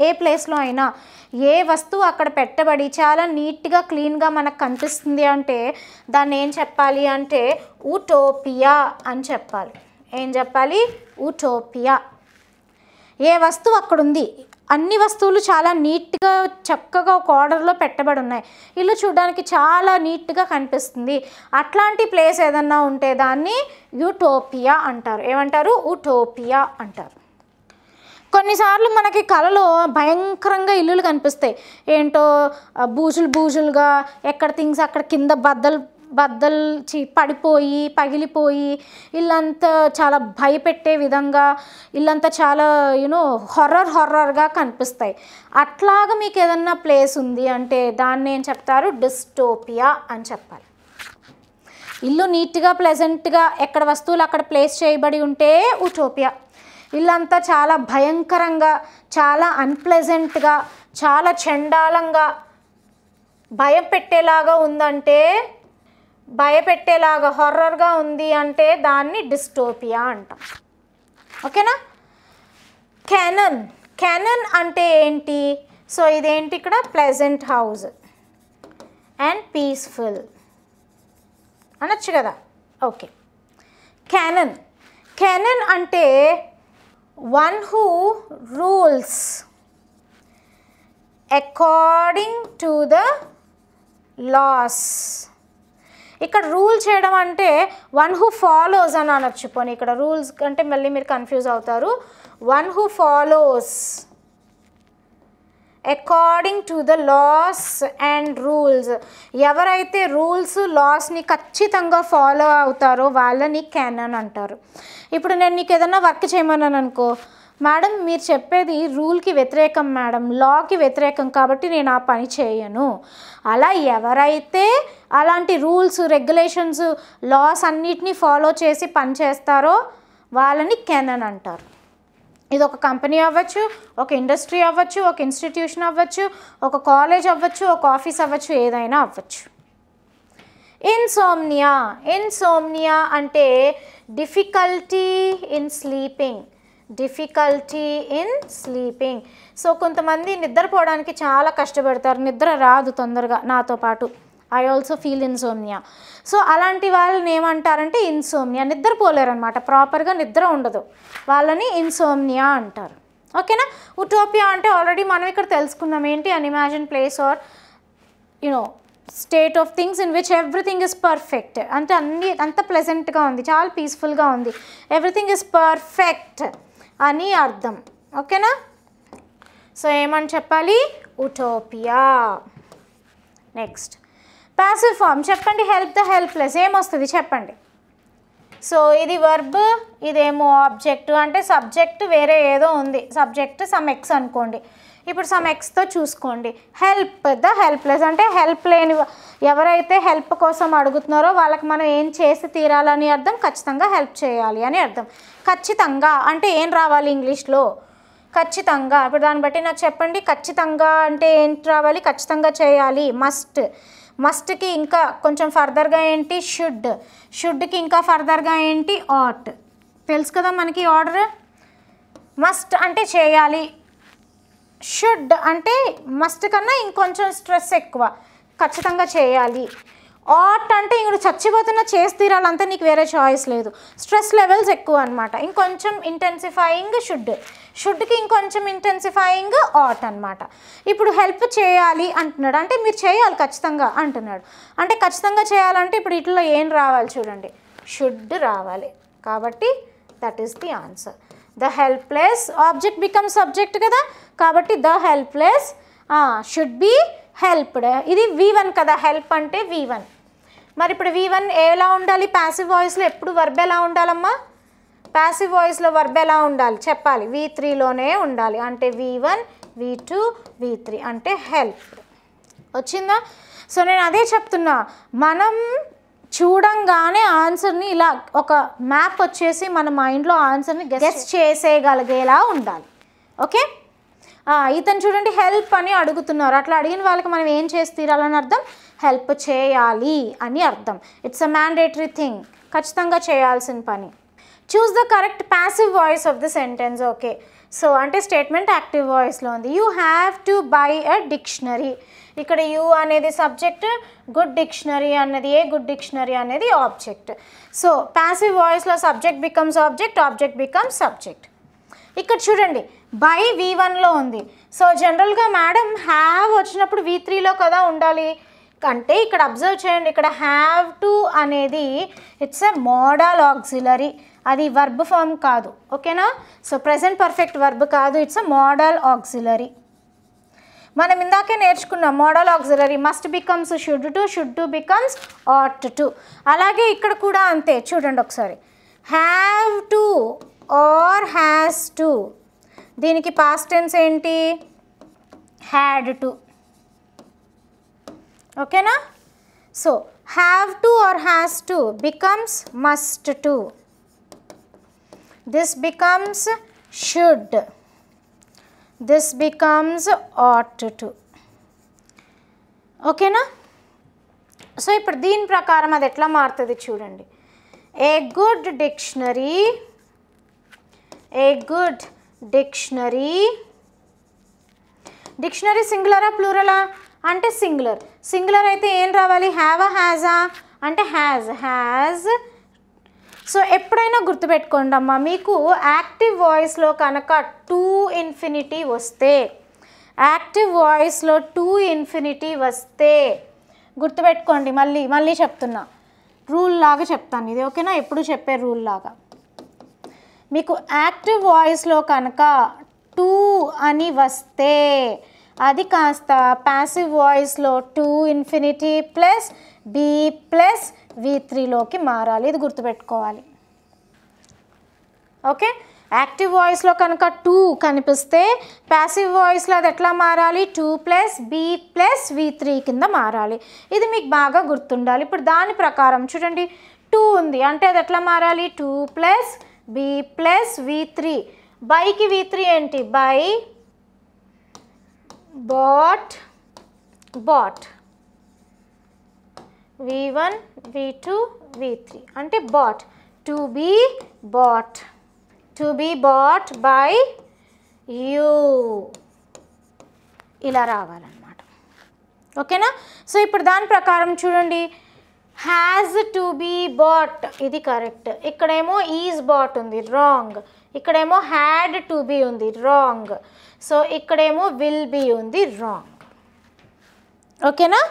ఏ ప్లేస్లో అయినా ఏ వస్తువు అక్కడ పెట్టబడి చాలా నీట్గా క్లీన్గా మనకు కనిపిస్తుంది అంటే దాన్ని ఏం చెప్పాలి అంటే ఉటోపియా అని చెప్పాలి. ఏం చెప్పాలి? ఉటోపియా. ఏ వస్తువు అక్కడ ఉంది, అన్ని వస్తువులు చాలా నీట్గా చక్కగా ఒక ఆర్డర్లో పెట్టబడి ఉన్నాయి, ఇల్లు చూడడానికి చాలా నీట్గా కనిపిస్తుంది, అట్లాంటి ప్లేస్ ఏదన్నా ఉంటే దాన్ని యూటోపియా అంటారు. ఏమంటారు? ఉటోపియా అంటారు. కొన్నిసార్లు మనకి కలలో భయంకరంగా ఇల్లులు కనిపిస్తాయి. ఏంటో బూజులుగా ఎక్కడ థింగ్స్ అక్కడ కింద బద్దలు పడిపోయి పగిలిపోయి ఇల్లంతా చాలా భయపెట్టే విధంగా ఇల్లంతా చాలా హర్రర్గా కనిపిస్తాయి. అట్లాగా మీకు ఏదన్నా ప్లేస్ ఉంది అంటే దాన్ని ఏం చెప్తారు? డిస్టోపియా అని చెప్పాలి. ఇల్లు నీట్గా ప్లెజెంట్గా ఎక్కడ వస్తువులు అక్కడ ప్లేస్ చేయబడి ఉంటే ఉటోపియా. ఇల్లంతా చాలా భయంకరంగా చాలా అన్ప్లెజెంట్గా చాలా చండాలంగా భయం పెట్టేలాగా ఉందంటే, భయపెట్టేలాగా హర్రర్గా ఉంది అంటే దాన్ని డిస్టోపియా అంటాం. ఓకేనా? కెనన్ అంటే ఏంటి? సో ఇదేంటి ఇక్కడ? ప్లెజెంట్ హౌస్ అండ్ పీస్ఫుల్ అనొచ్చు కదా. ఓకే. కెనన్ అంటే one who rules according to the laws. ఇక్కడ రూల్ చేయడం అంటే వన్ హూ ఫాలోస్ అని అనొచ్చు. పోనీ ఇక్కడ రూల్స్ అంటే మళ్ళీ మీరు కన్ఫ్యూజ్ అవుతారు. One who follows according to the laws and rules. ఎవరైతే రూల్స్ లాస్ని ఖచ్చితంగా ఫాలో అవుతారో వాళ్ళని కెనన్ అంటారు. ఇప్పుడు నేను నీకు ఏదన్నా వర్క్ చేయమన్నాను అనుకో, మేడం మీరు చెప్పేది రూల్కి వ్యతిరేకం మేడం, లాకి వ్యతిరేకం, కాబట్టి నేను ఆ పని చేయను. అలా ఎవరైతే అలాంటి రూల్స్ రెగ్యులేషన్స్ లాస్ అన్నిటినీ ఫాలో చేసి పని చేస్తారో వాళ్ళని కెనన్ అంటారు. ఇది ఒక కంపెనీ అవ్వచ్చు, ఒక ఇండస్ట్రీ అవ్వచ్చు, ఒక ఇన్స్టిట్యూషన్ అవ్వచ్చు, ఒక కాలేజ్ అవ్వచ్చు, ఒక ఆఫీస్ అవ్వచ్చు, ఏదైనా అవ్వచ్చు. ఇన్సోమ్నియా అంటే డిఫికల్టీ ఇన్ స్లీపింగ్. సో కొంతమంది నిద్రపోవడానికి చాలా కష్టపడతారు, నిద్ర రాదు తొందరగా. నాతో పాటు I also feel insomnia. So అలాంటి వాళ్ళని ఏమంటారంటే ఇన్సోమ్నియా. నిద్రపోలేరు అనమాట, ప్రాపర్గా నిద్ర ఉండదు, వాళ్ళని ఇన్సోమ్నియా అంటారు. ఓకేనా? ఉటోపియా అంటే ఆల్రెడీ మనం ఇక్కడ తెలుసుకున్నాం. ఏంటి? An imagine place or state of things in which everything is perfect. అంటే అంత ప్లెజెంట్గా ఉంది, చాలా పీస్ఫుల్గా ఉంది, ఎవ్రీథింగ్ ఇస్ పర్ఫెక్ట్ అని అర్థం. ఓకేనా? సో ఏమని చెప్పాలి? ఉటోపియా. నెక్స్ట్ ప్యాసివ్ ఫామ్ చెప్పండి. హెల్ప్ ద హెల్ప్లెస్ ఏమొస్తుంది చెప్పండి. సో ఇది వర్బ్, ఇదేమో ఆబ్జెక్ట్. అంటే సబ్జెక్ట్ వేరే ఏదో ఉంది, సబ్జెక్ట్ సమ్ ఎక్స్ అనుకోండి. ఇప్పుడు సమ్ ఎక్స్తో చూసుకోండి. హెల్ప్ ద హెల్ప్లెస్ అంటే హెల్ప్ లేని ఎవరైతే హెల్ప్ కోసం అడుగుతున్నారో వాళ్ళకి మనం ఏం చేసి తీరాలని అర్థం, ఖచ్చితంగా హెల్ప్ చేయాలి అని అర్థం. ఖచ్చితంగా అంటే ఏం రావాలి ఇంగ్లీష్లో? ఖచ్చితంగా. ఇప్పుడు దాన్ని బట్టి నాకు చెప్పండి. ఖచ్చితంగా అంటే ఏంటి రావాలి? ఖచ్చితంగా చేయాలి, మస్ట్కి ఇంకా కొంచెం ఫర్దర్గా ఏంటి? షుడ్కి ఇంకా ఫర్దర్గా ఏంటి? ఆట్. తెలుసు కదా మనకి ఆర్డర్. మస్ట్ అంటే చేయాలి, షుడ్ అంటే మస్ట్ కన్నా ఇంకొంచెం స్ట్రెస్ ఎక్కువ, ఖచ్చితంగా చేయాలి. ఆట్ అంటే ఇంక చచ్చిపోతున్నా చేసి తీరాలంటే నీకు వేరే చాయిస్ లేదు, స్ట్రెస్ లెవెల్స్ ఎక్కువ అనమాట. ఇంకొంచెం ఇంటెన్సిఫైయింగ్ షుడ్కి ఇంకొంచెం ఇంటెన్సిఫైయింగ్ ఆట్ అనమాట. ఇప్పుడు హెల్ప్ చేయాలి అంటున్నాడు అంటే మీరు చేయాలి ఖచ్చితంగా అంటున్నాడు. అంటే ఖచ్చితంగా చేయాలంటే ఇప్పుడు ఇట్లా ఏం రావాలి చూడండి? షుడ్ రావాలి. కాబట్టి that is the answer. The helpless object become subject కదా, కాబట్టి the helpless should be helped. ఇది V1 కదా, హెల్ప్ అంటే V1. మరి ఇప్పుడు V1 ఎలా ఉండాలి? ప్యాసివ్ వాయిస్లో ఎప్పుడు వర్బ్ ఎలా ఉండాలమ్మా? ప్యాసివ్ వాయిస్లో వర్బ్ ఎలా ఉండాలి చెప్పాలి? V3లోనే ఉండాలి. అంటే V1, V2, V3 అంటే హెల్ప్. వచ్చిందా? సో నేను అదే చెప్తున్నా, మనం చూడంగానే ఆన్సర్ని ఇలా ఒక మ్యాప్ వచ్చేసి మన మైండ్లో ఆన్సర్ని గెస్ చేసేయగలిగేలా ఉండాలి. ఓకే? ఇతను చూడండి హెల్ప్ అని అడుగుతున్నారు. అట్లా అడిగిన వాళ్ళకి మనం ఏం చేసి తీరాలని అర్థం, హెల్ప్ చేయాలి అని అర్థం. ఇట్స్ అ మ్యాండేటరీ థింగ్, ఖచ్చితంగా చేయాల్సిన పని. చూస్ the correct passive voice of the sentence. Okay, so అంటే స్టేట్మెంట్ యాక్టివ్ వాయిస్లో ఉంది. You have to buy a dictionary. ఇక్కడ యూ అనేది సబ్జెక్ట్, గుడ్ డిక్షనరీ అన్నది గుడ్ డిక్షనరీ అనేది ఆబ్జెక్ట్. సో ప్యాసివ్ వాయిస్లో subject becomes object, object becomes subject. ఇక్కడ చూడండి బై V1లో ఉంది. సో జనరల్గా మేడం హ్యావ్ వచ్చినప్పుడు V3లో కదా ఉండాలి అంటే ఇక్కడ అబ్జర్వ్ చేయండి, ఇక్కడ హ్యావ్ టు అనేది ఇట్స్ ఎ మోడల్ ఆక్సిలరీ, అది వర్బ్ ఫామ్ కాదు. ఓకేనా? సో ప్రెజెంట్ పర్ఫెక్ట్ వర్బ్ కాదు, ఇట్స్ ఎ మోడల్ ఆక్సిలరీ. మనం ఇందాకే నేర్చుకున్నాం modal auxiliary must becomes should to becomes ought to. అలాగే ఇక్కడ కూడా అంతే, చూడండి ఒకసారి. Have to or has to, దీనికి పాస్ట్ టెన్స్ ఏంటి? Had to. ఓకేనా? So have to or has to becomes must to. This becomes should, this becomes ought to. ఓకేనా? సో ఇప్పుడు దీని ప్రకారం అది ఎట్లా మారుతుంది చూడండి. A good dictionary, a good dictionary. Dictionary సింగులరా ప్లూరలా అంటే సింగులర్. సింగులర్ అయితే ఏం రావాలి? హ్యావా హ్యాజా అంటే హ్యాజ్. సో ఎప్పుడైనా గుర్తుపెట్టుకోండి అమ్మా, మీకు యాక్టివ్ వాయిస్లో కనుక టు ఇన్ఫినిటీ వస్తే, యాక్టివ్ వాయిస్లో టు ఇన్ఫినిటీ వస్తే గుర్తుపెట్టుకోండి. మళ్ళీ చెప్తున్నా, రూల్ లాగా చెప్తాను ఇది. ఓకేనా? ఎప్పుడు చెప్పే రూల్ లాగా. మీకు యాక్టివ్ వాయిస్లో కనుక టు అని వస్తే అది కాస్త ప్యాసివ్ వాయిస్లో to infinitive plus be plus V3లోకి మారాలి. ఇది గుర్తుపెట్టుకోవాలి. ఓకే, యాక్టివ్ వాయిస్లో కనుక టు కనిపిస్తే ప్యాసివ్ వాయిస్లో అది ఎట్లా మారాలి? To plus be plus V3 కింద మారాలి. ఇది మీకు బాగా గుర్తుండాలి. ఇప్పుడు దాని ప్రకారం చూడండి, టు ఉంది అంటే అది ఎట్లా మారాలి? To plus be plus V3. బైకి V3 ఏంటి? Buy bought, V1 V2 V3 అంటే bought, to be bought by you, ఇలా రావాలన్నమాట. ఓకేనా? సో ఇప్పుడు దాని ప్రకారం చూడండి, హ్యాజ్ టు బీ బాట్ ఇది కరెక్ట్. ఇక్కడేమో ఈజ్ బాట్ ఉంది, రాంగ్. ఇక్కడేమో హ్యాడ్ టు బీ ఉంది, రాంగ్. సో ఇక్కడేమో విల్ బీ ఉంది, రాంగ్. ఓకేనా?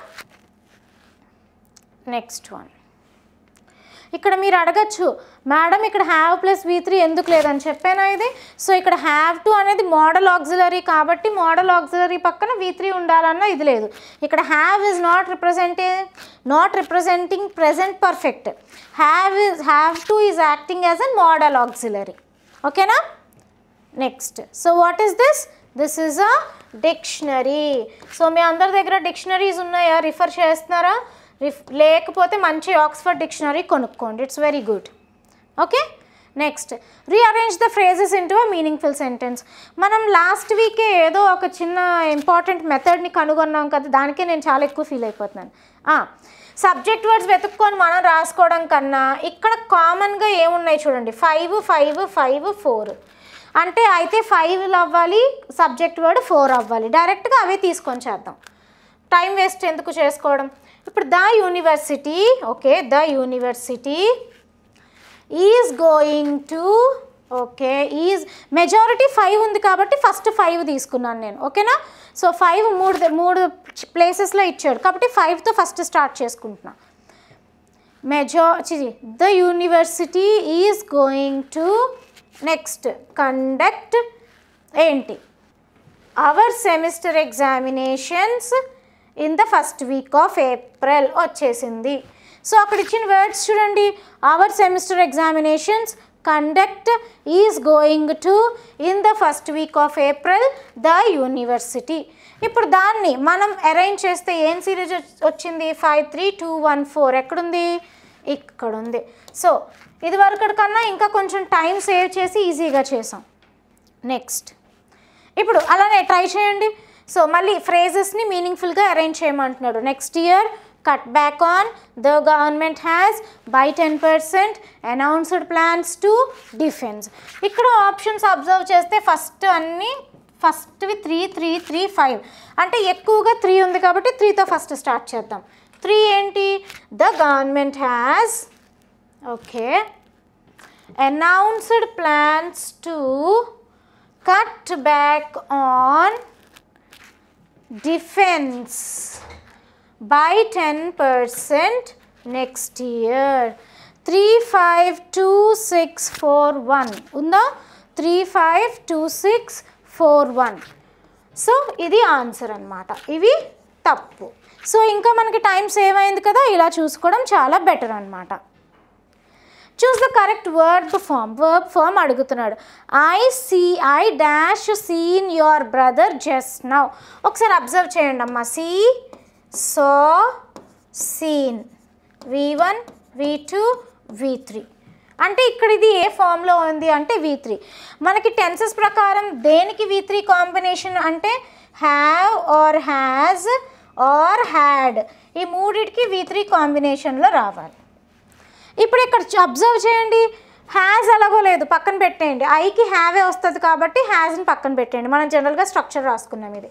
Next one. ఇక్కడ మీరు అడగచ్చు, మేడం ఇక్కడ హ్యావ్ ప్లస్ V3 ఎందుకు లేదని చెప్పానా ఇది. సో ఇక్కడ హ్యావ్ టు అనేది మోడల్ ఆక్సిలరీ కాబట్టి మోడల్ ఆక్సిలరీ పక్కన V3 ఉండాలన్న ఇది లేదు. ఇక్కడ have is not representing present perfect. Have to is acting as a modal auxiliary. ఓకేనా? Next. So what is this? This is a dictionary. So మీ అందరి దగ్గర డిక్షనరీస్ ఉన్నాయా? రిఫర్ చేస్తున్నారా? లేకపోతే మంచి ఆక్స్ఫర్డ్ డిక్షనరీ కొనుక్కోండి, it's very good. Okay, next. Rearrange the phrases into a meaningful sentence. మనం లాస్ట్ వీకే ఏదో ఒక చిన్న ఇంపార్టెంట్ మెథడ్ని కనుగొన్నాం కదా, దానికే నేను చాలా ఎక్కువ ఫీల్ అయిపోతున్నాను. సబ్జెక్ట్ వర్డ్స్ వెతుక్కొని మనం రాసుకోవడం కన్నా ఇక్కడ కామన్గా ఏమున్నాయి చూడండి. 5 5 5 4 అంటే అయితే 5 అవ్వాలి, సబ్జెక్ట్ వర్డ్ 4 అవ్వాలి. డైరెక్ట్గా అవే తీసుకొని చేద్దాం, టైం వేస్ట్ ఎందుకు చేసుకోవడం. ఇప్పుడు the university, okay, the university is going to, okay, is majority 5 ఉంది కాబట్టి ఫస్ట్ 5 తీసుకున్నాను నేను. ఓకేనా? సో 5 మూడు ప్లేసెస్లో ఇచ్చాడు కాబట్టి 5తో ఫస్ట్ స్టార్ట్ చేసుకుంటున్నా. The university is going to, next conduct ఏంటి? Our semester examinations in the first week of April వచ్చేసింది. సో అక్కడ ఇచ్చిన వర్డ్స్ చూడండి, our semester examinations, conduct, is going to, in the first week of April, the university. ఇప్పుడు దాన్ని మనం అరేంజ్ చేస్తే ఏం సిరీస్ వచ్చింది? 5 3 2 1 4 ఎక్కడుంది? ఇక్కడ ఉంది. సో ఇది వరకు కన్నా ఇంకా కొంచెం టైం సేవ్ చేసి ఈజీగా చేసాం. నెక్స్ట్, ఇప్పుడు అలానే ట్రై చేయండి. సో మళ్ళీ ఫ్రేజెస్ని మీనింగ్ఫుల్గా అరేంజ్ చేయమంటున్నాడు. Next year cut back on, the government has by 10% announced plans to defence. ఇక్కడ ఆప్షన్స్ అబ్జర్వ్ చేస్తే ఫస్ట్వి 3, 3, 3, 5 అంటే ఎక్కువగా 3 ఉంది కాబట్టి 3తో ఫస్ట్ స్టార్ట్ చేద్దాం. 3 ఏంటి? The government has announced plans to cut back on defense by 10% next year. 3, 5, 2, 6, 4, 1 ఉందా? 3, 5, 2, 6, 4, 1. సో ఇది ఆన్సర్ అన్నమాట. ఇవి తప్పు. సో ఇంకా మనకి టైం సేవ్ అయింది కదా, ఇలా చూసుకోవడం చాలా బెటర్ అన్నమాట. Choose the correct verb form అడుగుతున్నాడు. I dash seen your brother just now. ఒకసారి అబ్జర్వ్ చేయండి అమ్మా. See, so, scene, V1, V2, V3 అంటే ఇక్కడ ఇది ఏ ఫామ్లో ఉంది అంటే V3. మనకి టెన్సెస్ ప్రకారం దేనికి V3 కాంబినేషన్ అంటే have or has or had, ఈ మూడిటికి V3 కాంబినేషన్లో రావాలి. ఇప్పుడు ఇక్కడ అబ్జర్వ్ చేయండి, హ్యాజ్ ఎలాగో లేదు, పక్కన పెట్టేయండి. ఐకి హ్యావే వస్తుంది కాబట్టి హ్యాజ్ని పక్కన పెట్టేయండి. మనం జనరల్గా స్ట్రక్చర్ రాసుకున్నాం ఇది.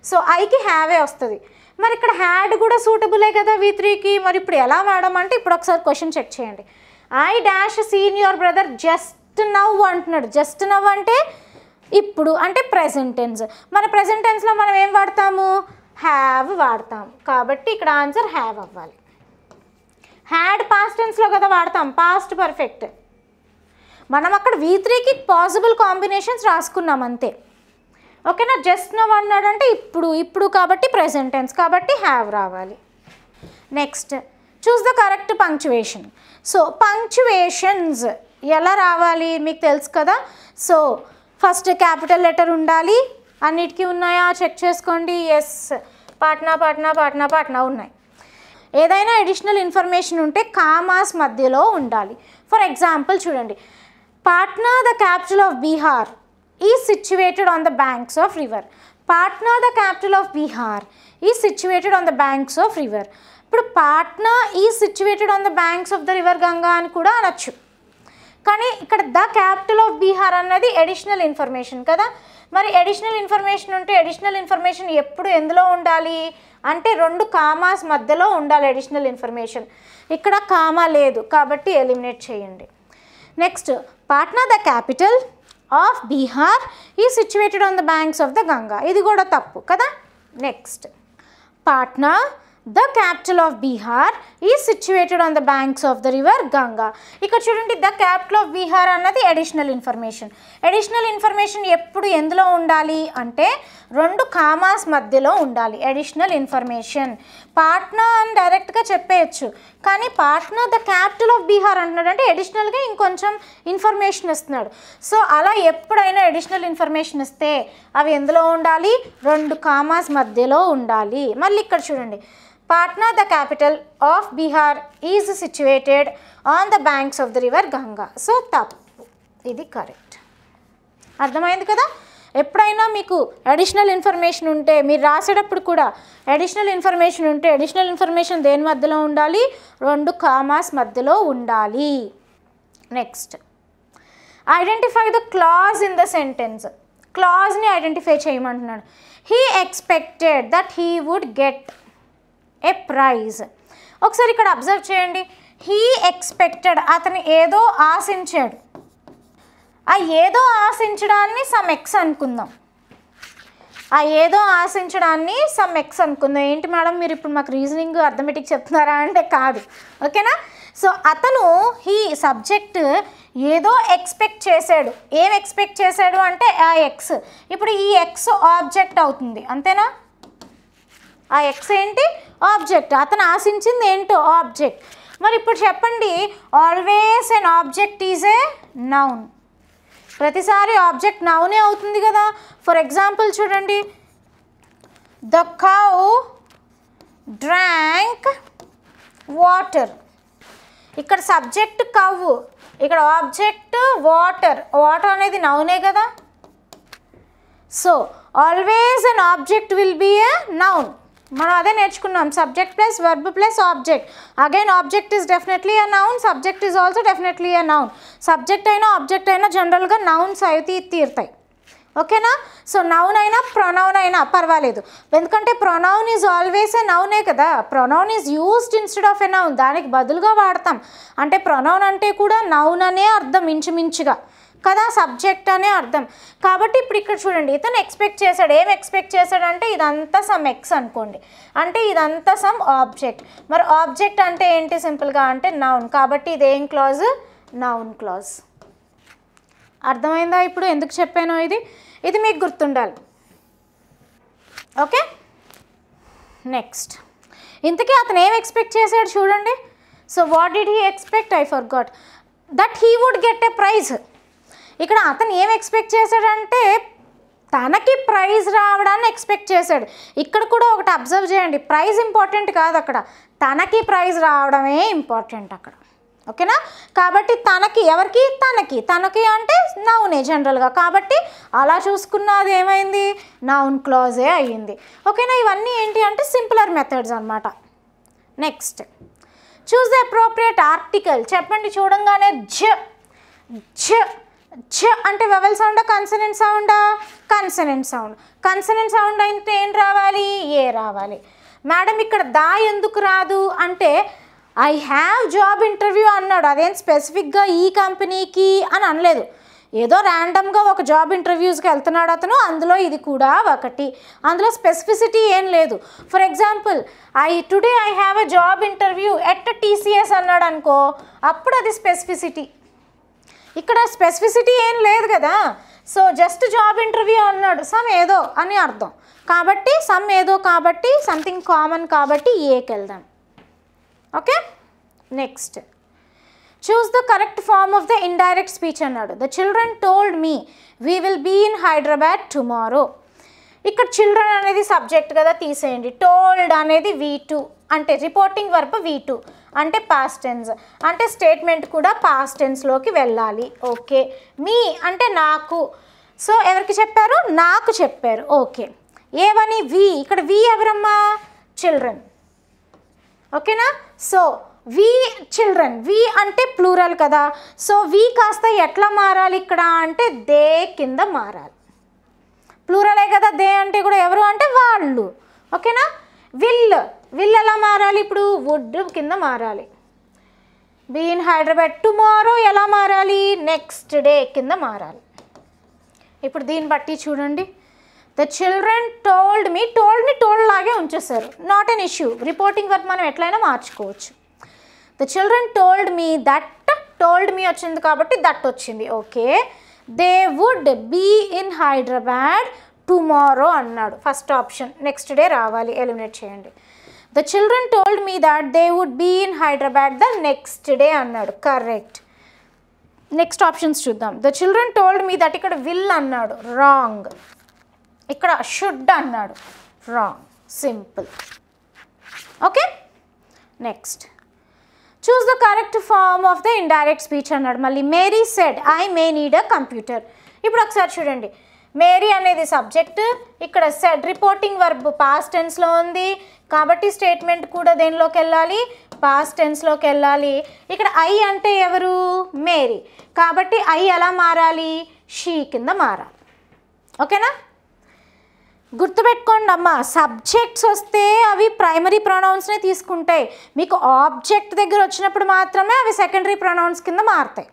సో ఐకి హ్యావే వస్తుంది. మరి ఇక్కడ హ్యాడ్ కూడా సూటబులే కదా V3కి. మరి ఇప్పుడు ఎలా మేడం అంటే ఇప్పుడు ఒకసారి క్వశ్చన్ చెక్ చేయండి. I dash seen your brother just now అంటున్నాడు. జస్ట్ నవ్ అంటే ఇప్పుడు అంటే ప్రెజెంట్ టెన్స్. మన ప్రెజెంట్ టెన్స్లో మనం ఏం వాడతాము? హ్యావ్ వాడతాం. కాబట్టి ఇక్కడ ఆన్సర్ హ్యావ్ అవ్వాలి. హ్యాడ్ పాస్ట్ టెన్స్లో కదా వాడతాం, పాస్ట్ పర్ఫెక్ట్. మనం అక్కడ V3కి పాసిబుల్ కాంబినేషన్స్ రాసుకున్నాం అంతే. ఓకేనా? జస్ట్ నవ్ అన్నాడంటే ఇప్పుడు కాబట్టి ప్రెజెంట్ టెన్స్ కాబట్టి హ్యావ్ రావాలి. Next choose the correct punctuation. So punctuations ఎలా రావాలి మీకు తెలుసు కదా. సో ఫస్ట్ క్యాపిటల్ లెటర్ ఉండాలి. అన్నిటికీ ఉన్నాయా చెక్ చేసుకోండి. ఎస్, పాట్నా ఉన్నాయి. ఏదైనా అడిషనల్ ఇన్ఫర్మేషన్ ఉంటే కామాస్ మధ్యలో ఉండాలి. ఫర్ ఎగ్జాంపుల్ చూడండి, Patna the capital of Bihar is situated on the banks of river. Patna the capital of Bihar is situated on the banks of river. ఇప్పుడు Patna is situated on the banks of the river Ganga అని కూడా అనొచ్చు. కానీ ఇక్కడ ద క్యాపిటల్ ఆఫ్ బీహార్ అన్నది అడిషనల్ ఇన్ఫర్మేషన్ కదా. మరి అడిషనల్ ఇన్ఫర్మేషన్ ఉంటే అడిషనల్ ఇన్ఫర్మేషన్ ఎప్పుడు ఎందులో ఉండాలి అంటే 2 కామాస్ మధ్యలో ఉండాలి అడిషనల్ ఇన్ఫర్మేషన్. ఇక్కడ కామా లేదు కాబట్టి ఎలిమినేట్ చేయండి. Next Patna the capital of Bihar is situated on the banks of the Ganga, ఇది కూడా తప్పు కదా. Next Patna the capital of Bihar is situated on the banks of the river Ganga. ఇక్కడ చూడండి, ద క్యాపిటల్ ఆఫ్ బీహార్ అన్నది అడిషనల్ ఇన్ఫర్మేషన్. అడిషనల్ ఇన్ఫర్మేషన్ ఎప్పుడు ఎందులో ఉండాలి అంటే 2 కామాస్ మధ్యలో ఉండాలి అడిషనల్ ఇన్ఫర్మేషన్. పాట్నా అని డైరెక్ట్గా చెప్పేయచ్చు, కానీ Patna the capital of Bihar అంటున్నాడు అంటే అడిషనల్గా ఇంకొంచెం ఇన్ఫర్మేషన్ ఇస్తున్నాడు. సో అలా ఎప్పుడైనా అడిషనల్ ఇన్ఫర్మేషన్ ఇస్తే అవి ఎందులో ఉండాలి? 2 కామాస్ మధ్యలో ఉండాలి. మళ్ళీ ఇక్కడ చూడండి, Patna the capital of Bihar is situated on the banks of the river Ganga. So తప్పు, ఇది కరెక్ట్. అర్థమైంది కదా. ఎప్పుడైనా మీకు అడిషనల్ ఇన్ఫర్మేషన్ ఉంటే మీరు రాసేటప్పుడు కూడా అడిషనల్ ఇన్ఫర్మేషన్ ఉంటే అడిషనల్ ఇన్ఫర్మేషన్ దేని మధ్యలో ఉండాలి? 2 కామాస్ మధ్యలో ఉండాలి. Next identify the clause in the sentence. క్లాజ్ని ఐడెంటిఫై చేయమంటున్నాడు. He expected that he would get a prize. ఒకసారి ఇక్కడ అబ్జర్వ్ చేయండి. హీ ఎక్స్పెక్టెడ్, అతను ఏదో ఆశించాడు. ఆ ఏదో ఆశించడాన్ని సమ్ ఎక్స్ అనుకుందాం. ఆ ఏదో ఆశించడాన్ని సమ్ ఎక్స్ అనుకుందాం. ఏంటి మేడం మీరు ఇప్పుడు మాకు రీజనింగ్ అర్థమెటిక్ చెప్తున్నారా అంటే కాదు. ఓకేనా. సో అతను హీ సబ్జెక్ట్ ఏదో ఎక్స్పెక్ట్ చేశాడు. ఏం ఎక్స్పెక్ట్ చేశాడు అంటే ఆ ఎక్స్. ఇప్పుడు ఈ ఎక్స్ ఆబ్జెక్ట్ అవుతుంది, అంతేనా? ఆ ఎక్స్ ఏంటి? ఆబ్జెక్ట్. అతను ఆశించింది ఏంటో ఆబ్జెక్ట్. మరి ఇప్పుడు చెప్పండి, always an object is a noun. ప్రతిసారి ఆబ్జెక్ట్ నౌనే అవుతుంది కదా. ఫర్ ఎగ్జాంపుల్ చూడండి, ద కౌ డ్రాంక్ వాటర్. ఇక్కడ సబ్జెక్ట్ కవ్వు, ఇక్కడ ఆబ్జెక్ట్ వాటర్. వాటర్ అనేది నౌనే కదా. So always an object will be a noun. మనం అదే నేర్చుకున్నాం, subject plus verb plus object. Again object is definitely a noun, subject is also definitely a noun. Subject అయినా ఆబ్జెక్ట్ అయినా జనరల్గా నౌన్స్ అయితే తీరుతాయి. ఓకేనా? సో నౌన్ అయినా ప్రొనౌన్ అయినా పర్వాలేదు, ఎందుకంటే ప్రొనౌన్ ఈజ్ ఆల్వేస్ ఏ నౌనే కదా. Pronoun is used instead of a noun, దానికి బదులుగా వాడతాం. అంటే ప్రొనౌన్ అంటే కూడా నౌన్ అనే అర్థం ఇంచుమించుగా కదా, సబ్జెక్ట్ అనే అర్థం. కాబట్టి ఇప్పుడు ఇక్కడ చూడండి, ఇతను ఎక్స్పెక్ట్ చేశాడు. ఏం ఎక్స్పెక్ట్ చేశాడంటే ఇదంతా సమ్ ఎక్స్ అనుకోండి, అంటే ఇదంతా సమ్ ఆబ్జెక్ట్. మరి ఆబ్జెక్ట్ అంటే ఏంటి సింపుల్గా అంటే నౌన్. కాబట్టి ఇదేం క్లాజ్? Noun clause. అర్థమైందా ఇప్పుడు ఎందుకు చెప్పానో? ఇది మీకు గుర్తుండాలి. Okay, next. ఇంతకీ అతను ఏం ఎక్స్పెక్ట్ చేశాడు చూడండి. So what did he expect? I forgot that he would get a prize. ఇక్కడ అతను ఏం ఎక్స్పెక్ట్ చేశాడంటే తనకి ప్రైజ్ రావడాన్ని ఎక్స్పెక్ట్ చేశాడు. ఇక్కడ కూడా ఒకటి అబ్జర్వ్ చేయండి, ప్రైజ్ ఇంపార్టెంట్ కాదు అక్కడ, తనకి ప్రైజ్ రావడమే ఇంపార్టెంట్ అక్కడ. ఓకేనా? కాబట్టి తనకి, ఎవరికి? తనకి అంటే నౌనే జనరల్గా. కాబట్టి అలా చూసుకున్నది ఏమైంది? నౌన్ క్లాజే అయ్యింది. ఓకేనా? ఇవన్నీ ఏంటి అంటే సింపులర్ మెథడ్స్ అన్నమాట. Next, choose the appropriate article. చెప్పండి చూడంగానే. ఝ అంటే వెవెల్ సౌండా కన్సనెంట్ సౌండా? Consonant sound. కన్సనెంట్ సౌండ్ అంటే ఏం రావాలి? ఏ రావాలి. మేడం ఇక్కడ దా ఎందుకు రాదు అంటే ఐ హ్యావ్ జాబ్ ఇంటర్వ్యూ అన్నాడు, అదేం స్పెసిఫిక్గా ఈ కంపెనీకి అని అనలేదు. ఏదో ర్యాండమ్గా ఒక జాబ్ ఇంటర్వ్యూస్కి వెళ్తున్నాడు అతను, అందులో ఇది కూడా ఒకటి. అందులో స్పెసిఫిసిటీ ఏం లేదు. For example today I have a job interview at TCS అన్నాడు అనుకో, అప్పుడు అది స్పెసిఫిసిటీ. ఇక్కడ స్పెసిఫిసిటీ ఏం లేదు కదా. సో జస్ట్ జాబ్ ఇంటర్వ్యూ అన్నాడు, సమ్ ఏదో అని అర్థం. కాబట్టి సమ్ ఏదో కాబట్టి సంథింగ్ కామన్ కాబట్టి ఏకి వెళ్దాం. Okay, next. Choose the correct form of the indirect speech అన్నాడు. The children told me we will be in Hyderabad tomorrow. ఇక్కడ చిల్డ్రన్ అనేది సబ్జెక్ట్ కదా, తీసేయండి. టోల్డ్ అనేది V2 అంటే రిపోర్టింగ్ వర్బ్ V2 అంటే పాస్ట్ టెన్స్, అంటే స్టేట్మెంట్ కూడా పాస్ట్ టెన్స్లోకి వెళ్ళాలి. ఓకే, మీ అంటే నాకు. సో ఎవరికి చెప్పారు? నాకు చెప్పారు. ఓకే, ఏవని? వి. ఇక్కడ వి ఎవరమ్మా? చిల్డ్రన్. ఓకేనా? సో వి చిల్డ్రన్, వి అంటే ప్లూరల్ కదా. సో వి కాస్త ఎట్లా మారాలి ఇక్కడ అంటే దే కింద మారాలి. ప్లూరలే కదా, దే అంటే కూడా ఎవరు అంటే వాళ్ళు. ఓకేనా? విల్ ఎలా మారాలి ఇప్పుడు? వుడ్ కింద మారాలి. బీ ఇన్ హైదరాబాద్ టుమారో ఎలా మారాలి? నెక్స్ట్ డే కింద మారాలి. ఇప్పుడు దీన్ని బట్టి చూడండి, ద చిల్డ్రన్ టోల్డ్ మీ, టోల్డ్ని టోల్డ్ లాగే ఉంచేస్తారు, not an issue. Reporting verb మనం ఎట్లయినా మార్చుకోవచ్చు. The children told me that, told me వచ్చింది కాబట్టి దట్ వచ్చింది. Okay, they would be in Hyderabad tomorrow అన్నాడు, ఫస్ట్ ఆప్షన్. నెక్స్ట్ డే రావాలి, ఎలిమినేట్ చేయండి. The children told me that they would be in Hyderabad the next day అన్నాడు, కరెక్ట్. నెక్స్ట్ ఆప్షన్స్ చూద్దాం. The children told me that, ఇక్కడ విల్ అన్నాడు, రాంగ్. ఇక్కడ షుడ్ అన్నాడు, wrong. Simple. Okay, next. Choose the correct form of the indirect speech అన్నాడు. మళ్ళీ Mary said I may need a computer. ఇప్పుడు ఒకసారి చూడండి, మేరీ అనేది సబ్జెక్ట్, ఇక్కడ సెడ్ రిపోర్టింగ్ వర్బ్ పాస్ట్ టెన్స్లో ఉంది కాబట్టి స్టేట్మెంట్ కూడా దేనిలోకి వెళ్ళాలి? పాస్ట్ టెన్స్లోకి వెళ్ళాలి. ఇక్కడ ఐ అంటే ఎవరు? మేరీ. కాబట్టి ఐ ఎలా మారాలి? షీ కింద మారాలి. ఓకేనా? గుర్తుపెట్టుకోండి అమ్మా, సబ్జెక్ట్స్ వస్తే అవి ప్రైమరీ ప్రొనౌన్స్నే తీసుకుంటాయి. మీకు ఆబ్జెక్ట్ దగ్గర వచ్చినప్పుడు మాత్రమే అవి సెకండరీ ప్రొనౌన్స్ కింద మారుతాయి.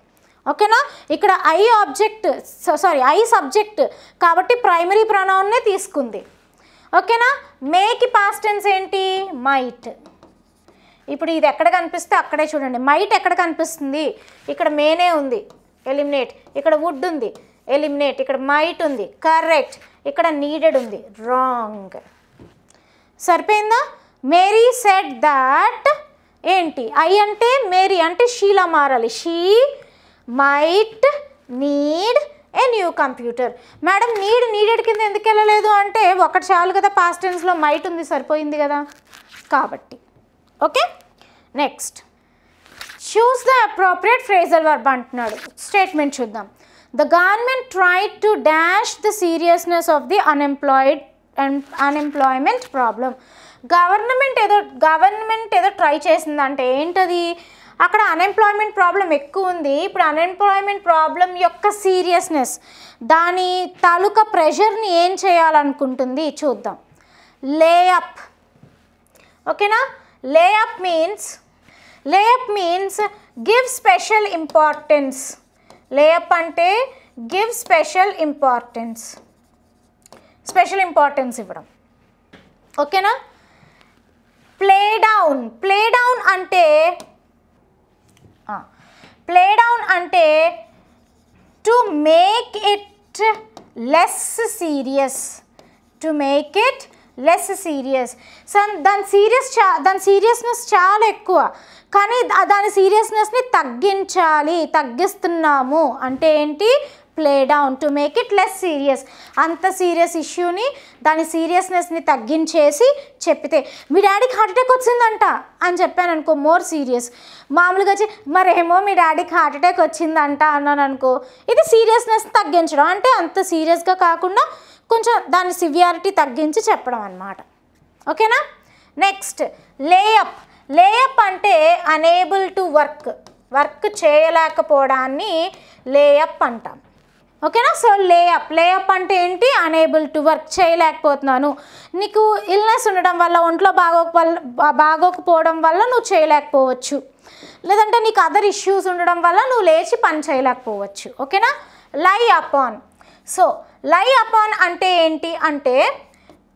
ఓకేనా? ఇక్కడ ఐ ఆబ్జెక్ట్, ఐ సబ్జెక్ట్ కాబట్టి ప్రైమరీ ప్రొనౌన్నే తీసుకుంది. ఓకేనా? మేకి పాస్ట్ టెన్స్ ఏంటి? మైట్. ఇప్పుడు ఇది ఎక్కడ కనిపిస్తే అక్కడే చూడండి. మైట్ ఎక్కడ కనిపిస్తుంది? ఇక్కడ మేనే ఉంది, ఎలిమినేట్. ఇక్కడ వుడ్ ఉంది, ఎలిమినేట్. ఇక్కడ మైట్ ఉంది, కరెక్ట్. ఇక్కడ నీడెడ్ ఉంది, రాంగ్. సరిపోయిందా? మేరీ సెడ్ దాట్ ఏంటి? ఐ అంటే మేరీ అంటే షీలా మారాలి. She might need a new computer. Madam needed కింద ఎందుకు వెళ్ళలేదు అంటే ఒకటి చాలు కదా, పాస్ట్ టెన్స్లో మైట్ ఉంది, సరిపోయింది కదా కాబట్టి. Okay, next. Choose the appropriate phrasal verb అంటున్నాడు. స్టేట్మెంట్ చూద్దాం. The government tried to dash the seriousness of the unemployment problem. Government ఏదో ట్రై చేసిందంటే ఏంటది, అక్కడ అన్ఎంప్లాయ్మెంట్ ప్రాబ్లం ఎక్కువ ఉంది. ఇప్పుడు అన్ఎంప్లాయ్మెంట్ ప్రాబ్లం యొక్క సీరియస్నెస్, దాని తాలూకా ప్రెషర్ని ఏం చేయాలనుకుంటుంది చూద్దాం. లేఅప్, ఓకేనా. Layup means give special importance. Layup అంటే గివ్ స్పెషల్ ఇంపార్టెన్స్ ఇవ్వడం, ఓకేనా. ప్లే డౌన్ అంటే to make it less serious. దాని సీరియస్నెస్ చాలా ఎక్కువ, కానీ దాని సీరియస్నెస్ని తగ్గిస్తున్నాము అంటే ఏంటి, play down. To make it less serious, అంత సీరియస్ ఇష్యూని దాని సీరియస్నెస్ని తగ్గించేసి చెప్పితే, మీ డాడీకి హార్ట్ అటాక్ వచ్చిందంట అని చెప్పాను అనుకో, మోర్ సీరియస్. మామూలుగా మరేమో మీ డాడీకి హార్ట్ అటాక్ వచ్చిందంట అన్నాను అనుకో, ఇది సీరియస్నెస్ తగ్గించడం, అంటే అంత సీరియస్గా కాకుండా కొంచెం దాని సివియారిటీ తగ్గించి చెప్పడం అన్నమాట, ఓకేనా. నెక్స్ట్ లేఅప్ అంటే అనేబుల్ టు వర్క్ చేయలేకపోవడాన్ని లేఅప్ అంటాం, ఓకేనా. సో లేఅప్ అంటే ఏంటి, అనేబుల్ టు వర్క్, చేయలేకపోతున్నాను. నీకు ఇల్నెస్ ఉండడం వల్ల, ఒంట్లో బాగోకపోవడం వల్ల నువ్వు చేయలేకపోవచ్చు, లేదంటే నీకు అదర్ ఇష్యూస్ ఉండడం వల్ల నువ్వు లేచి పని చేయలేకపోవచ్చు, ఓకేనా. లై అపాన్. సో లై అపాన్ అంటే ఏంటి అంటే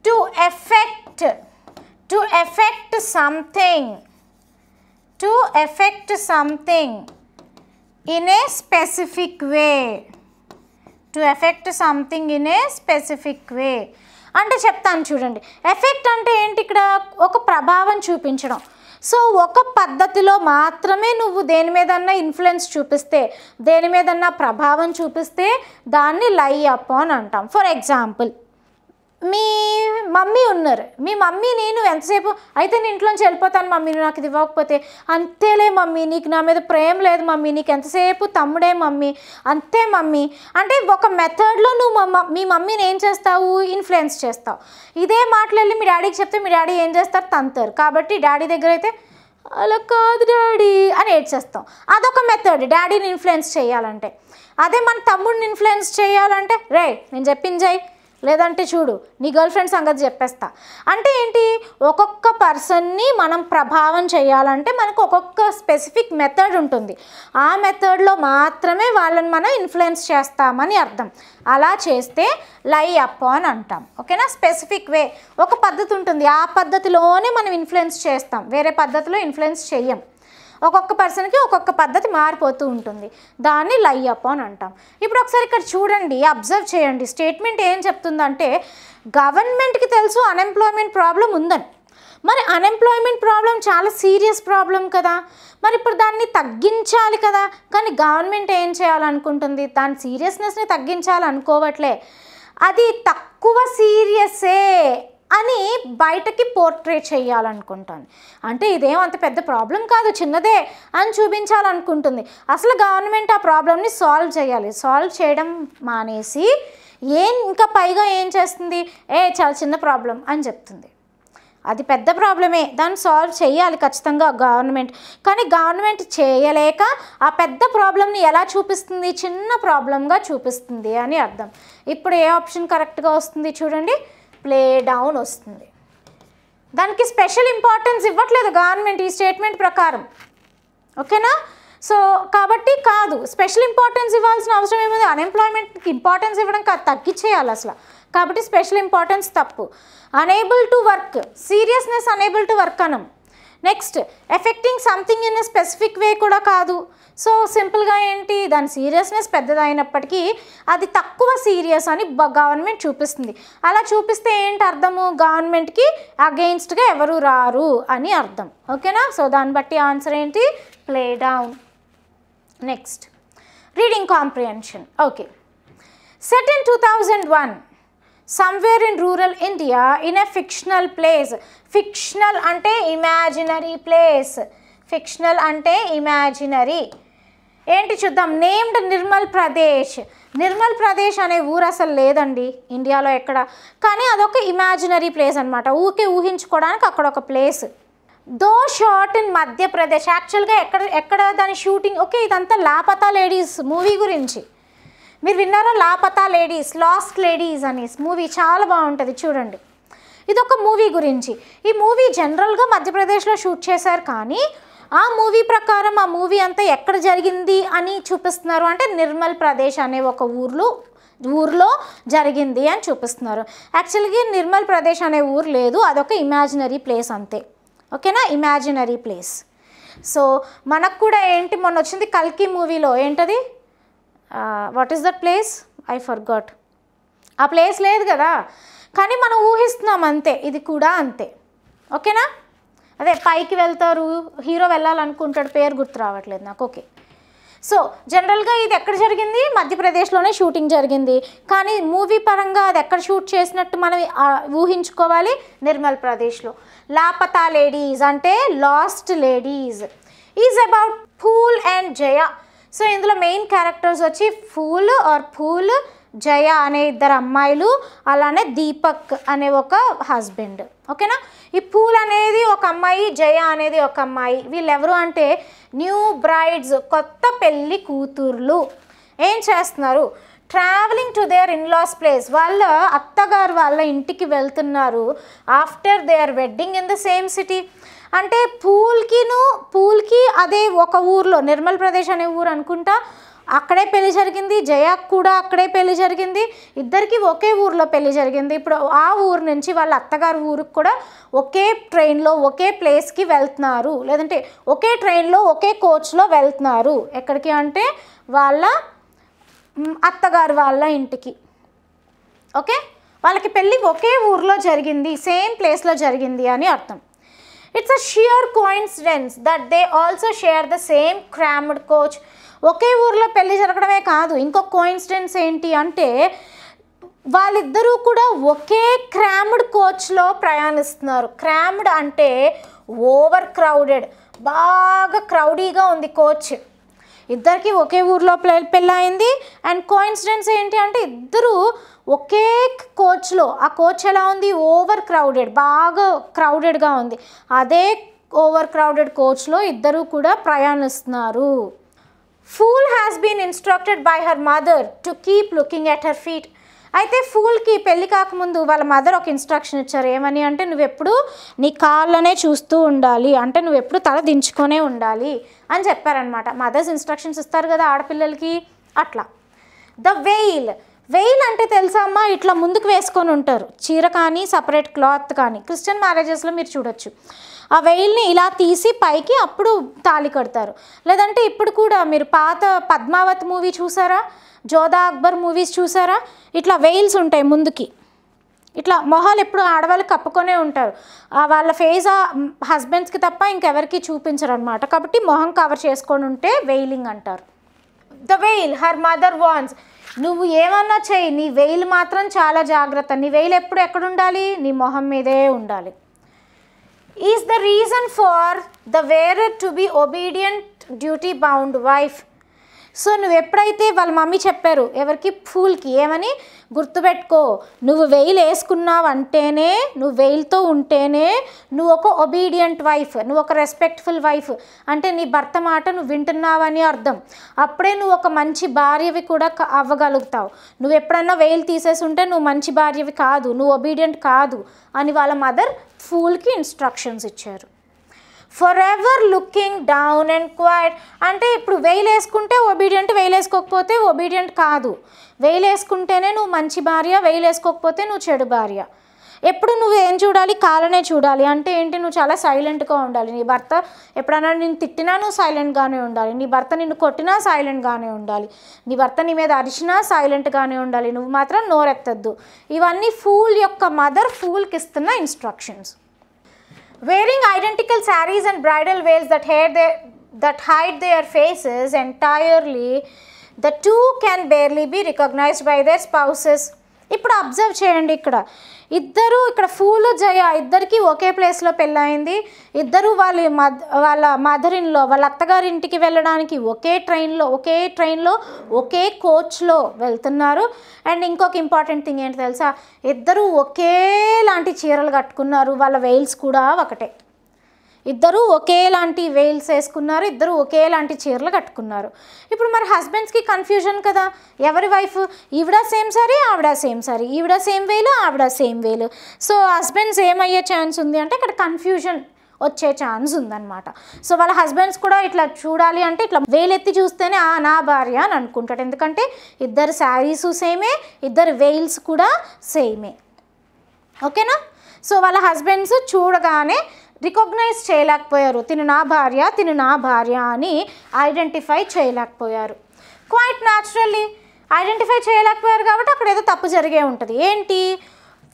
to effect something in a specific way. అంటే చెప్తాను చూడండి. ఎఫెక్ట్ అంటే ఏంటి, ఇక్కడ ఒక ప్రభావం చూపించడం. సో ఒక పద్ధతిలో మాత్రమే నువ్వు దేని మీదన్నా ఇన్ఫ్లుయెన్స్ చూపిస్తే, దేని మీదన్నా ప్రభావం చూపిస్తే దాన్ని లై అపాన్ అంటాం. ఫర్ ఎగ్జాంపుల్, మీ మమ్మీ ఉన్నారు, మీ మమ్మీ నేను ఎంతసేపు అయితే నేను ఇంట్లోంచి వెళ్ళిపోతాను మమ్మీ, నాకు ఇది ఇవ్వకపోతే, అంతేలే మమ్మీ నీకు నా మీద ప్రేమ లేదు మమ్మీ, నీకు ఎంతసేపు తమ్ముడే మమ్మీ, అంతే మమ్మీ అంటే ఒక మెథడ్లో నువ్వు మీ మమ్మీని ఏం చేస్తావు, ఇన్ఫ్లుయెన్స్ చేస్తావు. ఇదే మాటలు వెళ్ళి మీ డాడీకి చెప్తే మీ డాడీ ఏం చేస్తారు, తంతారు. కాబట్టి డాడీ దగ్గర అయితే అలా కాదు డాడీ అని ఏడ్చేస్తాం. అదొక మెథడ్ డాడీని ఇన్ఫ్లుయెన్స్ చేయాలంటే. అదే మన తమ్ముడిని ఇన్ఫ్లుయెన్స్ చేయాలంటే, రే నేను చెప్పింది చెయ్యి, లేదంటే చూడు నీ గర్ల్ ఫ్రెండ్ సంగతి చెప్పేస్తా అంటే ఏంటి, ఒక్కొక్క పర్సన్ని మనం ప్రభావం చేయాలంటే మనకు ఒక్కొక్క స్పెసిఫిక్ మెథడ్ ఉంటుంది. ఆ మెథడ్లో మాత్రమే వాళ్ళని మనం ఇన్ఫ్లుయెన్స్ చేస్తామని అర్థం. అలా చేస్తే లై అపాన్ అంటాం, ఓకేనా. స్పెసిఫిక్ వే, ఒక పద్ధతి ఉంటుంది, ఆ పద్ధతిలోనే మనం ఇన్ఫ్లుయెన్స్ చేస్తాం, వేరే పద్ధతిలో ఇన్ఫ్లుయెన్స్ చెయ్యం. ఒక్కొక్క పర్సన్కి ఒక్కొక్క పద్ధతి మారిపోతూ ఉంటుంది, దాన్ని లై అపాన్ అంటాం. ఇప్పుడు ఒకసారి ఇక్కడ చూడండి, అబ్జర్వ్ చేయండి. స్టేట్మెంట్ ఏం చెప్తుందంటే, గవర్నమెంట్కి తెలుసు అన్ఎంప్లాయ్మెంట్ ప్రాబ్లం ఉందని. మరి అన్ఎంప్లాయ్మెంట్ ప్రాబ్లం చాలా సీరియస్ ప్రాబ్లం కదా, మరి ఇప్పుడు దాన్ని తగ్గించాలి కదా. కానీ గవర్నమెంట్ ఏం చేయాలనుకుంటుంది, దాని సీరియస్నెస్ని తగ్గించాలనుకోవట్లే, అది తక్కువ సీరియసే అని బయటకి పోర్ట్రే చేయాలనుకుంటుంది. అంటే ఇదేం అంత పెద్ద ప్రాబ్లం కాదు, చిన్నదే అని చూపించాలనుకుంటుంది. అసలు గవర్నమెంట్ ఆ ప్రాబ్లమ్ని సాల్వ్ చేయాలి. సాల్వ్ చేయడం మానేసి ఇంకా పైగా ఏం చేస్తుంది, చాలా చిన్న ప్రాబ్లం అని చెప్తుంది. అది పెద్ద ప్రాబ్లమే, దాన్ని సాల్వ్ చేయాలి ఖచ్చితంగా గవర్నమెంట్. కానీ గవర్నమెంట్ చేయలేక ఆ పెద్ద ప్రాబ్లమ్ని ఎలా చూపిస్తుంది, చిన్న ప్రాబ్లంగా చూపిస్తుంది అని అర్థం. ఇప్పుడు ఏ ఆప్షన్ కరెక్ట్గా వస్తుంది చూడండి, ప్లే డౌన్ వస్తుంది. దానికి స్పెషల్ ఇంపార్టెన్స్ ఇవ్వట్లేదు గవర్నమెంట్ ఈ స్టేట్మెంట్ ప్రకారం, ఓకేనా. సో కాబట్టి కాదు, స్పెషల్ ఇంపార్టెన్స్ ఇవ్వాల్సిన అవసరం ఏముంది, అన్ఎంప్లాయ్మెంట్కి ఇంపార్టెన్స్ ఇవ్వడం కాదు, తగ్గించేయాలి అసలు. కాబట్టి స్పెషల్ ఇంపార్టెన్స్ తప్పు. Unable to work, seriousness unable to work అనం. Next affecting something in a specific way కూడా కాదు. సో సింపుల్గా ఏంటి, దాని సీరియస్నెస్ పెద్దదైనప్పటికీ అది తక్కువ సీరియస్ అని గవర్నమెంట్ చూపిస్తుంది. అలా చూపిస్తే ఏంటి అర్థము, గవర్నమెంట్కి అగెయిన్స్ట్గా ఎవరు రారు అని అర్థం, ఓకేనా. సో దాన్ని బట్టి ఆన్సర్ ఏంటి, play down. Next reading comprehension. Okay, set in 2001 somewhere in rural India in a fictional place. Fictional ante imaginary place, fictional ante imaginary. ఏంటి చూద్దాం. నేమ్డ్ నిర్మల్ ప్రదేశ్. నిర్మల్ ప్రదేశ్ అనే ఊరు అసలు లేదండి ఇండియాలో ఎక్కడ, కానీ అదొక ఇమాజినరీ ప్లేస్ అనమాట, ఊహించుకోవడానికి అక్కడ ఒక place. Though shot in Madhya Pradesh. యాక్చువల్గా ఎక్కడ దాని షూటింగ్, ఓకే ఇదంతా లాపతా లేడీస్ మూవీ గురించి. మీరు విన్నారా లాపతా లేడీస్, లాస్ట్ లేడీస్ అని మూవీ, చాలా బాగుంటుంది చూడండి. ఇదొక మూవీ గురించి. ఈ మూవీ జనరల్గా మధ్యప్రదేశ్లో షూట్ చేశారు, కానీ ఆ మూవీ ప్రకారం ఆ మూవీ అంతా ఎక్కడ జరిగింది అని చూపిస్తున్నారు అంటే నిర్మల్ ప్రదేశ్ అనే ఒక ఊర్లో జరిగింది అని చూపిస్తున్నారు. యాక్చువల్గా నిర్మల్ ప్రదేశ్ అనే ఊరు లేదు, అదొక ఇమాజినరీ ప్లేస్ అంతే. ఓకేనా, ఇమాజినరీ ప్లేస్. సో మనకు కూడా ఏంటి మొన్న వచ్చింది కల్కి మూవీలో, ఏంటది, what is that place, I forgot. ఆ ప్లేస్ లేదు కదా, కానీ మనం ఊహిస్తున్నాం అంతే, ఇది కూడా అంతే. ఓకేనా, అదే పైకి వెళ్తారు, హీరో వెళ్ళాలనుకుంటాడు, పేరు గుర్తు రావట్లేదు నాకు. ఓకే, సో జనరల్గా ఇది ఎక్కడ జరిగింది, మధ్యప్రదేశ్లోనే షూటింగ్ జరిగింది, కానీ మూవీ పరంగా అది ఎక్కడ షూట్ చేసినట్టు మనం ఊహించుకోవాలి, నిర్మల్ ప్రదేశ్లో. లాపతా లేడీస్ అంటే last ladies is about pool and Jaya. So ఇందులో మెయిన్ క్యారెక్టర్స్ వచ్చి ఫూల్ జయ అనే ఇద్దరు అమ్మాయిలు, అలానే దీపక్ అనే ఒక హస్బెండ్. ఓకేనా, ఈ ఫూల్ అనేది ఒక అమ్మాయి, జయ అనేది ఒక అమ్మాయి. వీళ్ళెవరు అంటే న్యూ బ్రైడ్స్, కొత్త పెళ్ళి కూతుర్లు. ఏం చేస్తున్నారు, travelling to their in laws place, వాళ్ళ అత్తగారు వాళ్ళ ఇంటికి వెళ్తున్నారు after their wedding in the same city. అంటే పూల్కి అదే ఒక ఊర్లో, నిర్మల్ ప్రదేశ్ అనే ఊరు అనుకుంటా, అక్కడే పెళ్లి జరిగింది. జయాకు కూడా అక్కడే పెళ్లి జరిగింది, ఇద్దరికి ఒకే ఊర్లో పెళ్లి జరిగింది. ఇప్పుడు ఆ ఊరు నుంచి వాళ్ళ అత్తగారి ఊరికి కూడా ఒకే ట్రైన్లో ఒకే ప్లేస్కి వెళ్తున్నారు, లేదంటే ఒకే ట్రైన్లో ఒకే కోచ్లో వెళ్తున్నారు. ఎక్కడికి అంటే వాళ్ళ అత్తగారు వాళ్ళ ఇంటికి. ఓకే, వాళ్ళకి పెళ్ళి ఒకే ఊర్లో జరిగింది, సేమ్ ప్లేస్లో జరిగింది అని అర్థం. It's a sheer coincidence that they also share the same crammed coach. ఒకే ఊర్లో పెళ్లి జరగడమే కాదు, ఇంకొక కోయిన్సిడెన్స్ ఏంటి అంటే వాళ్ళిద్దరూ కూడా ఒకే క్రామ్డ్ కోచ్లో ప్రయాణిస్తున్నారు. క్రామ్డ్ అంటే ఓవర్ క్రౌడెడ్, బాగా క్రౌడీగా ఉంది కోచ్. ఇద్దరికి ఒకే ఊర్లో పెళ్ళయింది. అండ్ కోయిన్సిడెన్స్ ఏంటి అంటే ఇద్దరు ఒకే కోచ్లో, ఆ కోచ్ ఎలా ఉంది, ఓవర్ క్రౌడెడ్, బాగా క్రౌడెడ్గా ఉంది. అదే ఓవర్ క్రౌడెడ్ కోచ్లో ఇద్దరు కూడా ప్రయాణిస్తున్నారు. Phool has been instructed by her mother to keep looking at her feet. అయితే ఫూల్కి పెళ్ళి కాకముందు వాళ్ళ మదర్ ఒక ఇన్స్ట్రక్షన్ ఇచ్చారు, ఏమని అంటే నువ్వెప్పుడు నీ కాళ్ళనే చూస్తూ ఉండాలి, అంటే నువ్వెప్పుడు తల దించుకొనే ఉండాలి అని చెప్పారనమాట. మదర్స్ ఇన్స్ట్రక్షన్స్ ఇస్తారు కదా ఆడపిల్లలకి, అట్లా. ద వెయిల్ అంటే తెలుసా అమ్మ, ఇట్లా ముందుకు వేసుకొని ఉంటారు, చీర కానీ సపరేట్ క్లాత్ కానీ. క్రిస్టియన్ మ్యారేజెస్లో మీరు చూడొచ్చు, ఆ వెయిల్ని ఇలా తీసి పైకి అప్పుడు తాళి కడతారు. లేదంటే ఇప్పుడు కూడా మీరు పాత పద్మావత్ మూవీ చూసారా, జోధా అక్బర్ మూవీస్ చూసారా, ఇట్లా వెయిల్స్ ఉంటాయి ముందుకి, ఇట్లా మొహాలు ఎప్పుడు ఆడవాళ్ళు కప్పుకొనే ఉంటారు. వాళ్ళ ఫేస్ హస్బెండ్స్కి తప్ప ఇంకెవరికి చూపించరు అనమాట, కాబట్టి మొహం కవర్ చేసుకొని ఉంటే వెయిలింగ్ అంటారు. The veil her mother wants. నువ్వు ఏమన్నా చెయ్యి, నీ వెయిల్ మాత్రం చాలా జాగ్రత్త, నీ వెయిల్ ఎప్పుడు ఎక్కడ ఉండాలి, నీ మొహం మీదే ఉండాలి. Is the reason for the wearer to be obedient duty bound wife. So నువ్వు ఎప్పుడైతే వాళ్ళ మమ్మీ చెప్పారు ఎవరికి, ఫూల్కి, ఏమని, గుర్తుపెట్టుకో నువ్వు వెయిల్ వేసుకున్నావు అంటేనే, నువ్వు వెయిల్తో ఉంటేనే నువ్వు ఒక ఒబీడియంట్ వైఫ్, నువ్వు ఒక రెస్పెక్ట్ఫుల్ వైఫ్, అంటే నీ భర్త మాట నువ్వు వింటున్నావని అర్థం. అప్పుడే నువ్వు ఒక మంచి భార్యవి కూడా అవ్వగలుగుతావు. నువ్వు ఎప్పుడన్నా వెయిల్ తీసేసి ఉంటే నువ్వు మంచి భార్యవి కాదు, నువ్వు ఒబీడియంట్ కాదు అని వాళ్ళ మదర్ ఫూల్కి ఇన్స్ట్రక్షన్స్ ఇచ్చారు. Forever looking down and quiet అంటే ఇప్పుడు వెయిల్ వేసుకుంటే ఒబీడియంట్, వెయిల్ వేసుకోకపోతే ఒబీడియంట్ కాదు. వెయిల్ వేసుకుంటేనే నువ్వు మంచి భార్య, వెయిల్ వేసుకోకపోతే నువ్వు చెడు భార్య. ఎప్పుడు నువ్వు ఏం చూడాలి, కాలనే చూడాలి. అంటే ఏంటి, నువ్వు చాలా సైలెంట్గా ఉండాలి. నీ భర్త ఎప్పుడైనా నిన్ను తిట్టినా నువ్వు సైలెంట్గానే ఉండాలి, నీ భర్త నిన్ను కొట్టినా సైలెంట్గానే ఉండాలి, నీ భర్త నీ మీద అరిచినా సైలెంట్గానే ఉండాలి, నువ్వు మాత్రం నోరెత్తద్దు. ఇవన్నీ ఫూల్ యొక్క మదర్ ఫూల్కి ఇస్తున్న instructions. Wearing identical sarees and bridal veils that hide their faces entirely, the two can barely be recognized by their spouses. ఇప్పుడు అబ్జర్వ్ చేయండి, ఇక్కడ ఫూల్ జయ ఇద్దరికి ఒకే ప్లేస్లో పెళ్ళయింది. ఇద్దరు వాళ్ళ మదర్ ఇన్లో వాళ్ళ అత్తగారింటికి వెళ్ళడానికి ఒకే ట్రైన్లో ఒకే కోచ్లో వెళ్తున్నారు. అండ్ ఇంకొక ఇంపార్టెంట్ థింగ్ ఏంటి తెలుసా, ఇద్దరు ఒకేలాంటి చీరలు కట్టుకున్నారు, వాళ్ళ వెయిల్స్ కూడా ఒకటే. ఇద్దరు ఒకేలాంటి వెయిల్స్ వేసుకున్నారు, ఇద్దరు ఒకేలాంటి చీరలు కట్టుకున్నారు. ఇప్పుడు మరి హస్బెండ్స్కి కన్ఫ్యూజన్ కదా, ఎవరి వైఫ్, ఈవిడ సేమ్ సారీ ఆవిడ సేమ్ సారీ, ఈవిడ సేమ్ వేలు ఆవిడ సేమ్ వేలు. సో హస్బెండ్స్ ఏమయ్యే ఛాన్స్ ఉంది అంటే ఇక్కడ కన్ఫ్యూజన్ వచ్చే ఛాన్స్ ఉందన్నమాట. సో వాళ్ళ హస్బెండ్స్ కూడా ఇట్లా చూడాలి అంటే ఇట్లా వేలెత్తి చూస్తేనే నా భార్య అని అనుకుంటాడు, ఎందుకంటే ఇద్దరు శారీసు సేమే, ఇద్దరు వెయిల్స్ కూడా సేమే. ఓకేనా? సో వాళ్ళ హస్బెండ్స్ చూడగానే రికగ్నైజ్ చేయలేకపోయారు, తిను నా భార్య అని ఐడెంటిఫై చేయలేకపోయారు. క్వైట్ న్యాచురల్లీ ఐడెంటిఫై చేయలేకపోయారు కాబట్టి అక్కడ ఏదో తప్పు జరిగే ఉంటుంది. ఏంటి?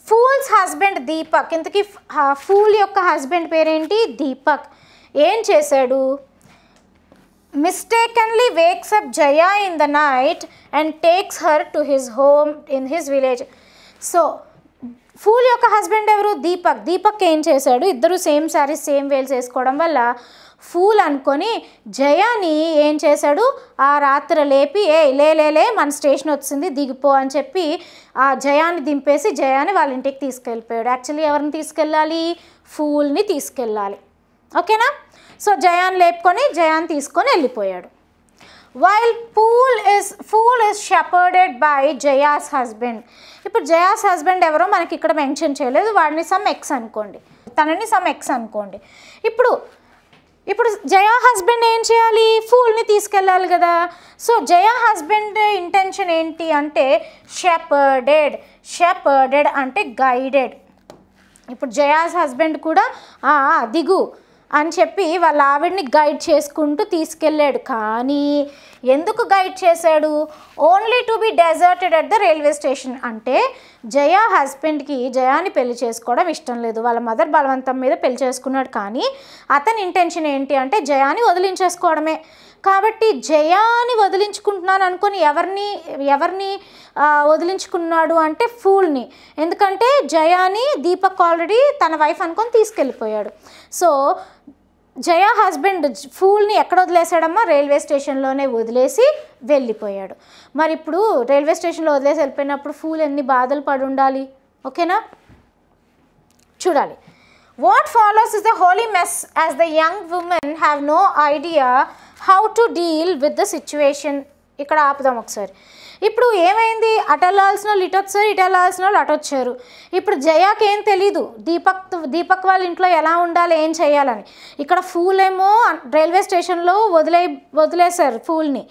ఫూల్స్ హస్బెండ్ దీపక్. ఇంతకీ ఫూల్ యొక్క హస్బెండ్ పేరేంటి? దీపక్. ఏం చేశాడు? Mistakenly wakes up Jaya in the night and takes her to his home in his village. So Phool యొక్క హస్బెండ్ ఎవరు? దీపక్ ఏం చేశాడు, ఇద్దరు సేమ్ శారీస్ సేమ్ వేల్స్ వేసుకోవడం వల్ల ఫూల్ అనుకొని జయాని ఏం చేశాడు, ఆ రాత్రి లేపి లే మన స్టేషన్ వచ్చింది దిగిపో అని చెప్పి ఆ జయాన్ని దింపేసి జయాని వాళ్ళ ఇంటికి తీసుకెళ్ళిపోయాడు. యాక్చువల్లీ ఎవరిని తీసుకెళ్ళాలి? ఫూల్ని తీసుకెళ్ళాలి. ఓకేనా? సో జయాన్ని తీసుకొని వెళ్ళిపోయాడు. While Fool is shepherded by Jaya's husband. ఇప్పుడు జయాస్ హస్బెండ్ ఎవరో మనకి ఇక్కడ మెన్షన్ చేయలేదు, వాడిని సమ్ ఎక్స్ అనుకోండి, తనని సమ్ ఎక్స్ అనుకోండి. ఇప్పుడు జయా హస్బెండ్ ఏం చేయాలి? ఫూల్ని తీసుకెళ్ళాలి కదా. సో జయా హస్బెండ్ ఇంటెన్షన్ ఏంటి అంటే షెపర్డెడ్ అంటే గైడెడ్. ఇప్పుడు జయాస్ హస్బెండ్ కూడా దిగు అని చెప్పి వాళ్ళ ఆవిడ్ని గైడ్ చేసుకుంటూ తీసుకెళ్ళాడు. కానీ ఎందుకు గైడ్ చేశాడు? Only to be deserted at the railway station. అంటే జయా హస్బెండ్కి జయాని పెళ్లి చేసుకోవడం ఇష్టం లేదు, వాళ్ళ మదర్ బలవంతం మీద పెళ్లి చేసుకున్నాడు. కానీ అతని ఇంటెన్షన్ ఏంటి అంటే జయాని వదిలించేసుకోవడమే. కాబట్టి జయాని వదిలించుకుంటున్నాను అనుకొని ఎవరిని వదిలించుకున్నాడు అంటే ఫూల్ని. ఎందుకంటే జయాని దీపక్ ఆల్రెడీ తన వైఫ్ అనుకొని తీసుకెళ్ళిపోయాడు. సో జయా హస్బెండ్ ఫూల్ని ఎక్కడ వదిలేసాడమ్మా? రైల్వే స్టేషన్లోనే వదిలేసి వెళ్ళిపోయాడు. మరి ఇప్పుడు రైల్వే స్టేషన్లో వదిలేసి వెళ్ళిపోయినప్పుడు ఫూల్ ఎన్ని బాధలు పడి ఉండాలి. ఓకేనా? చూడాలి. What follows is a holy mess as the young women have no idea how to deal with the situation. ఇక్కడ ఆపుదాం ఒకసారి. ఇప్పుడు ఏమైంది? అటు వెళ్ళాల్సిన వాళ్ళు ఇటు వచ్చారు, ఇటు వెళ్ళాల్సిన వాళ్ళు అటు వచ్చారు. ఇప్పుడు జయాకి ఏం తెలీదు దీపక్ వాళ్ళ ఇంట్లో ఎలా ఉండాలి, ఏం చేయాలని. ఇక్కడ ఫూల్ ఏమో రైల్వే స్టేషన్లో వదిలేశారు ఫూల్ని.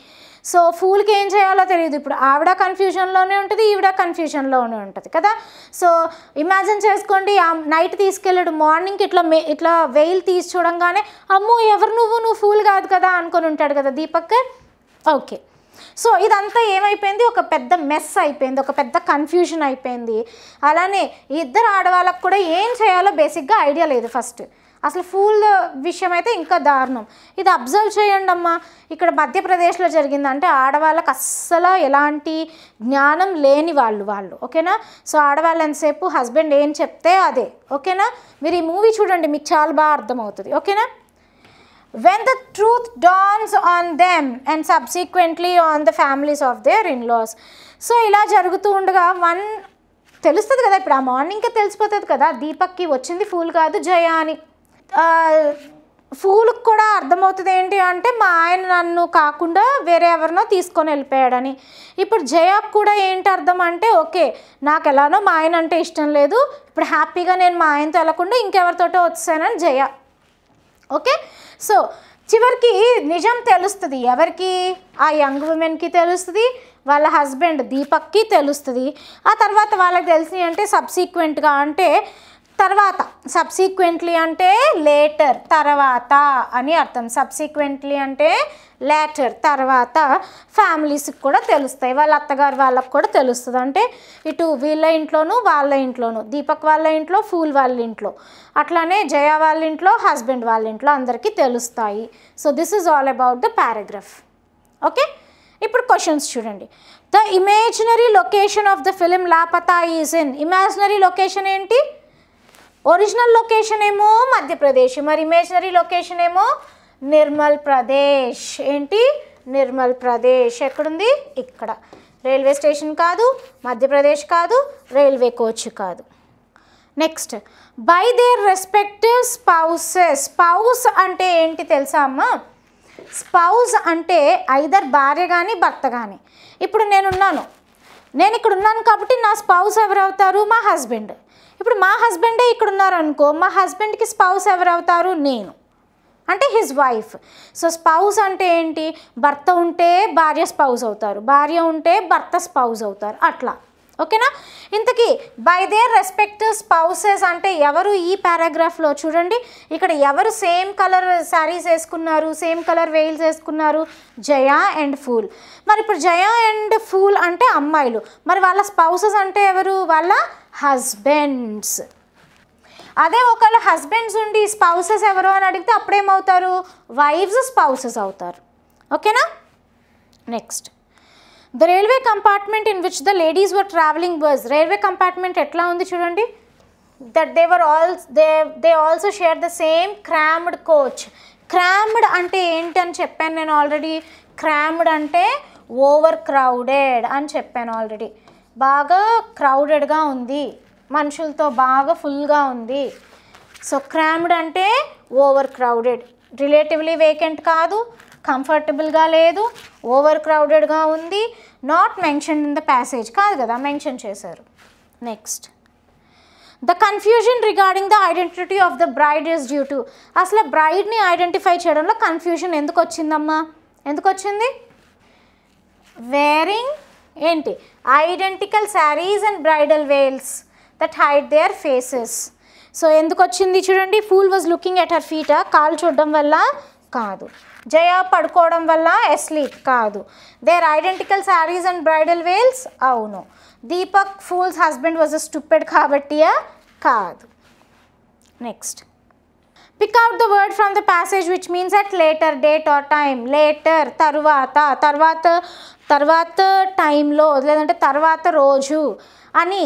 సో ఫూల్కి ఏం చేయాలో తెలియదు. ఇప్పుడు ఆవిడ కన్ఫ్యూజన్లోనే ఉంటుంది, ఈవిడ కన్ఫ్యూజన్లోనే ఉంటుంది కదా. సో ఇమాజిన్ చేసుకోండి, ఆ నైట్ తీసుకెళ్ళాడు, మార్నింగ్కి ఇట్లా వెయిల్ తీసి చూడంగానే అమ్మో ఎవరు నువ్వు ఫూల్ కాదు కదా అనుకొని ఉంటాడు కదా దీపక్. ఓకే, సో ఇదంతా ఏమైపోయింది? ఒక పెద్ద మెస్ అయిపోయింది, ఒక పెద్ద కన్ఫ్యూజన్ అయిపోయింది. అలానే ఇద్దరు ఆడవాళ్ళకు కూడా ఏం చేయాలో బేసిక్గా ఐడియా లేదు. ఫస్ట్ అసలు ఫూల్ విషయం అయితే ఇంకా దారుణం. ఇది అబ్జర్వ్ చేయండి అమ్మా, ఇక్కడ మధ్యప్రదేశ్లో జరిగిందంటే ఆడవాళ్ళకి అస్సలు ఎలాంటి జ్ఞానం లేని వాళ్ళు. ఓకేనా? సో ఆడవాళ్ళు ఎంతసేపు హస్బెండ్ ఏం చెప్తే అదే. ఓకేనా? మీరు ఈ మూవీ చూడండి, మీకు చాలా బాగా అర్థమవుతుంది. ఓకేనా? When the truth dawns on them and subsequently on the families of their in-laws. So ఇలా జరుగుతూ ఉండగా తెలుస్తుంది కదా, ఇప్పుడు ఆ మార్నింగ్కే తెలిసిపోతుంది కదా దీపక్కి వచ్చింది ఫూల్ కాదు జయ అని. ఫూల్కి కూడా అర్థమవుతుంది ఏంటి అంటే మా ఆయన నన్ను కాకుండా వేరే ఎవరినో తీసుకొని వెళ్ళిపోయాడని. ఇప్పుడు జయకు కూడా ఏంటి అర్థం అంటే ఓకే నాకు ఎలానో మా ఆయన అంటే ఇష్టం లేదు, ఇప్పుడు హ్యాపీగా నేను మా ఆయనతో వెళ్ళకుండా ఇంకెవరితోటో వచ్చానని జయ. ఓకే, సో చివరికి నిజం తెలుస్తుంది. ఎవరికి? ఆ యంగ్ ఉమెన్కి తెలుస్తుంది, వాళ్ళ హస్బెండ్ దీపక్కి తెలుస్తుంది. ఆ తర్వాత వాళ్ళకి తెలిసి అంటే సబ్సీక్వెంట్గా అంటే తర్వాత, సబ్సీక్వెంట్లీ అంటే లేటర్ తర్వాత అని అర్థం. సబ్సీక్వెంట్లీ అంటే లేటర్ తర్వాత ఫ్యామిలీస్కి కూడా తెలుస్తాయి, వాళ్ళ అత్తగారు వాళ్ళకు కూడా తెలుస్తుంది. అంటే ఇటు వీళ్ళ ఇంట్లోనూ వాళ్ళ ఇంట్లోనూ, దీపక్ వాళ్ళ ఇంట్లో ఫూల్ వాళ్ళ ఇంట్లో, అట్లానే జయ వాళ్ళ ఇంట్లో హస్బెండ్ వాళ్ళ ఇంట్లో అందరికీ తెలుస్తాయి. So this is all about the paragraph. Okay, ఇప్పుడు క్వశ్చన్స్ చూడండి. The imaginary location of the film Laapataa is in. Imaginary location ఏంటి? ఒరిజినల్ లొకేషన్ ఏమో మధ్యప్రదేశ్, మరి ఇమేజినరీ లొకేషన్ ఏమో నిర్మల్ ప్రదేశ్. ఏంటి? నిర్మల్ ప్రదేశ్. ఎక్కడుంది? ఇక్కడ. రైల్వే స్టేషన్ కాదు, మధ్యప్రదేశ్ కాదు, రైల్వే కోచ్ కాదు. Next, by their respective spouses. Spouse అంటే ఏంటి తెలుసా అమ్మ? స్పౌస్ అంటే ఐదర్ భార్య కానీ భర్త కానీ. ఇప్పుడు నేను ఇక్కడ ఉన్నాను కాబట్టి నా స్పౌస్ ఎవరు అవుతారు? మా హస్బెండ్. ఇప్పుడు మా హస్బెండే ఇక్కడ ఉన్నారు అనుకో, మా హస్బెండ్కి స్పౌస్ ఎవరు అవుతారు? నేను, అంటే హిజ్ వైఫ్. సో స్పౌస్ అంటే ఏంటి? భర్త ఉంటే భార్య స్పౌస్ అవుతారు, భార్య ఉంటే భర్త స్పౌస్ అవుతారు, అట్లా. ఓకేనా? ఇంతకీ బై దేర్ రెస్పెక్టివ్ స్పౌసెస్ అంటే ఎవరు? ఈ పారాగ్రాఫ్లో చూడండి, ఇక్కడ ఎవరు సేమ్ కలర్ శారీస్ వేసుకున్నారు, సేమ్ కలర్ వెయిల్స్ వేసుకున్నారు? జయా అండ్ ఫూల్. మరి ఇప్పుడు జయా అండ్ ఫూల్ అంటే అమ్మాయిలు, మరి వాళ్ళ స్పౌసెస్ అంటే ఎవరు? వాళ్ళ హస్బెండ్స్. అదే ఒకవేళ హస్బెండ్స్ ఉండి స్పౌసెస్ ఎవరు అని అడిగితే అప్పుడేమవుతారు? వైఫ్స్ స్పౌసెస్ అవుతారు. ఓకేనా? Next, the railway compartment in which the ladies were travelling was. Railway compartment ఎట్లా ఉంది చూడండి. That they also share the same crammed coach. Crammed అంటే ఏంటి అని చెప్పాను నేను ఆల్రెడీ. క్రామ్డ్ అంటే ఓవర్ క్రౌడెడ్ అని చెప్పాను ఆల్రెడీ. బాగా క్రౌడెడ్గా ఉంది, మనుషులతో బాగా ఫుల్గా ఉంది. సో క్రామ్డ్ అంటే ఓవర్ క్రౌడెడ్. రిలేటివ్లీ వేకెంట్ కాదు, కంఫర్టబుల్గా లేదు, ఓవర్ క్రౌడెడ్గా ఉంది. Not mention in the passage కాదు కదా, మెన్షన్ చేశారు. Next, the confusion regarding the identity of the bride is due to. అసలు బ్రైడ్ని ఐడెంటిఫై చేయడంలో కన్ఫ్యూజన్ ఎందుకు వచ్చిందమ్మా? ఎందుకు వచ్చింది? వేరింగ్ ఏంటి? Identical saris and bridal veils that hide their faces. So ఎందుకు వచ్చింది చూడండి. Phool was looking at her feet. కాలు చూడడం వల్ల కాదు. జయ పడుకోవడం వల్ల ఎస్లీప్ కాదు. Their identical saris and bridal veils అవును. Deepak Phool's husband was a stupid కాబట్టియా కాదు. Next, pick out the word from the passage which means at later date or time. Later తర్వాత, తర్వాత టైంలో, లేదంటే తర్వాత రోజు అని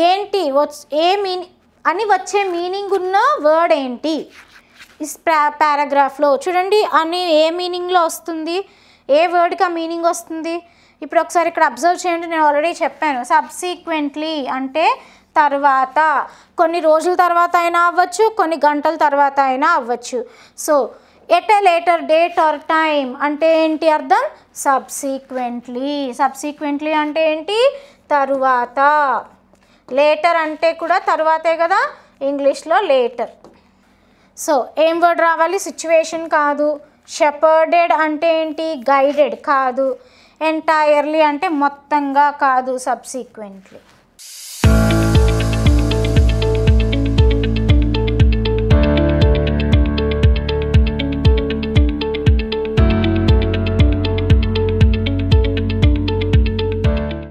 ఏంటి అని వచ్చే మీనింగ్ ఉన్న వర్డ్ ఏంటి? ఈ పారాగ్రాఫ్లో చూడండి. అని ఏ మీనింగ్లో వస్తుంది? ఏ వర్డ్కి ఆ మీనింగ్ వస్తుంది? ఇప్పుడు ఒకసారి ఇక్కడ అబ్జర్వ్ చేయండి. నేను ఆల్రెడీ చెప్పాను. సబ్సీక్వెంట్లీ అంటే తర్వాత, కొన్ని రోజుల తర్వాత అయినా అవ్వచ్చు, కొన్ని గంటల తర్వాత అయినా అవ్వచ్చు. So at a later date or time అంటే ఏంటి అర్థం? సబ్సీక్వెంట్లీ. సబ్సీక్వెంట్లీ అంటే ఏంటి? తరువాత. లేటర్ అంటే కూడా తరువాతే కదా ఇంగ్లీష్లో లేటర్. సో ఏం వర్డ్ రావాలి? సిచ్యువేషన్ కాదు. షెపర్డెడ్ అంటే ఏంటి? గైడెడ్ కాదు. ఎంటైర్లీ అంటే మొత్తంగా కాదు. సబ్సీక్వెంట్లీ.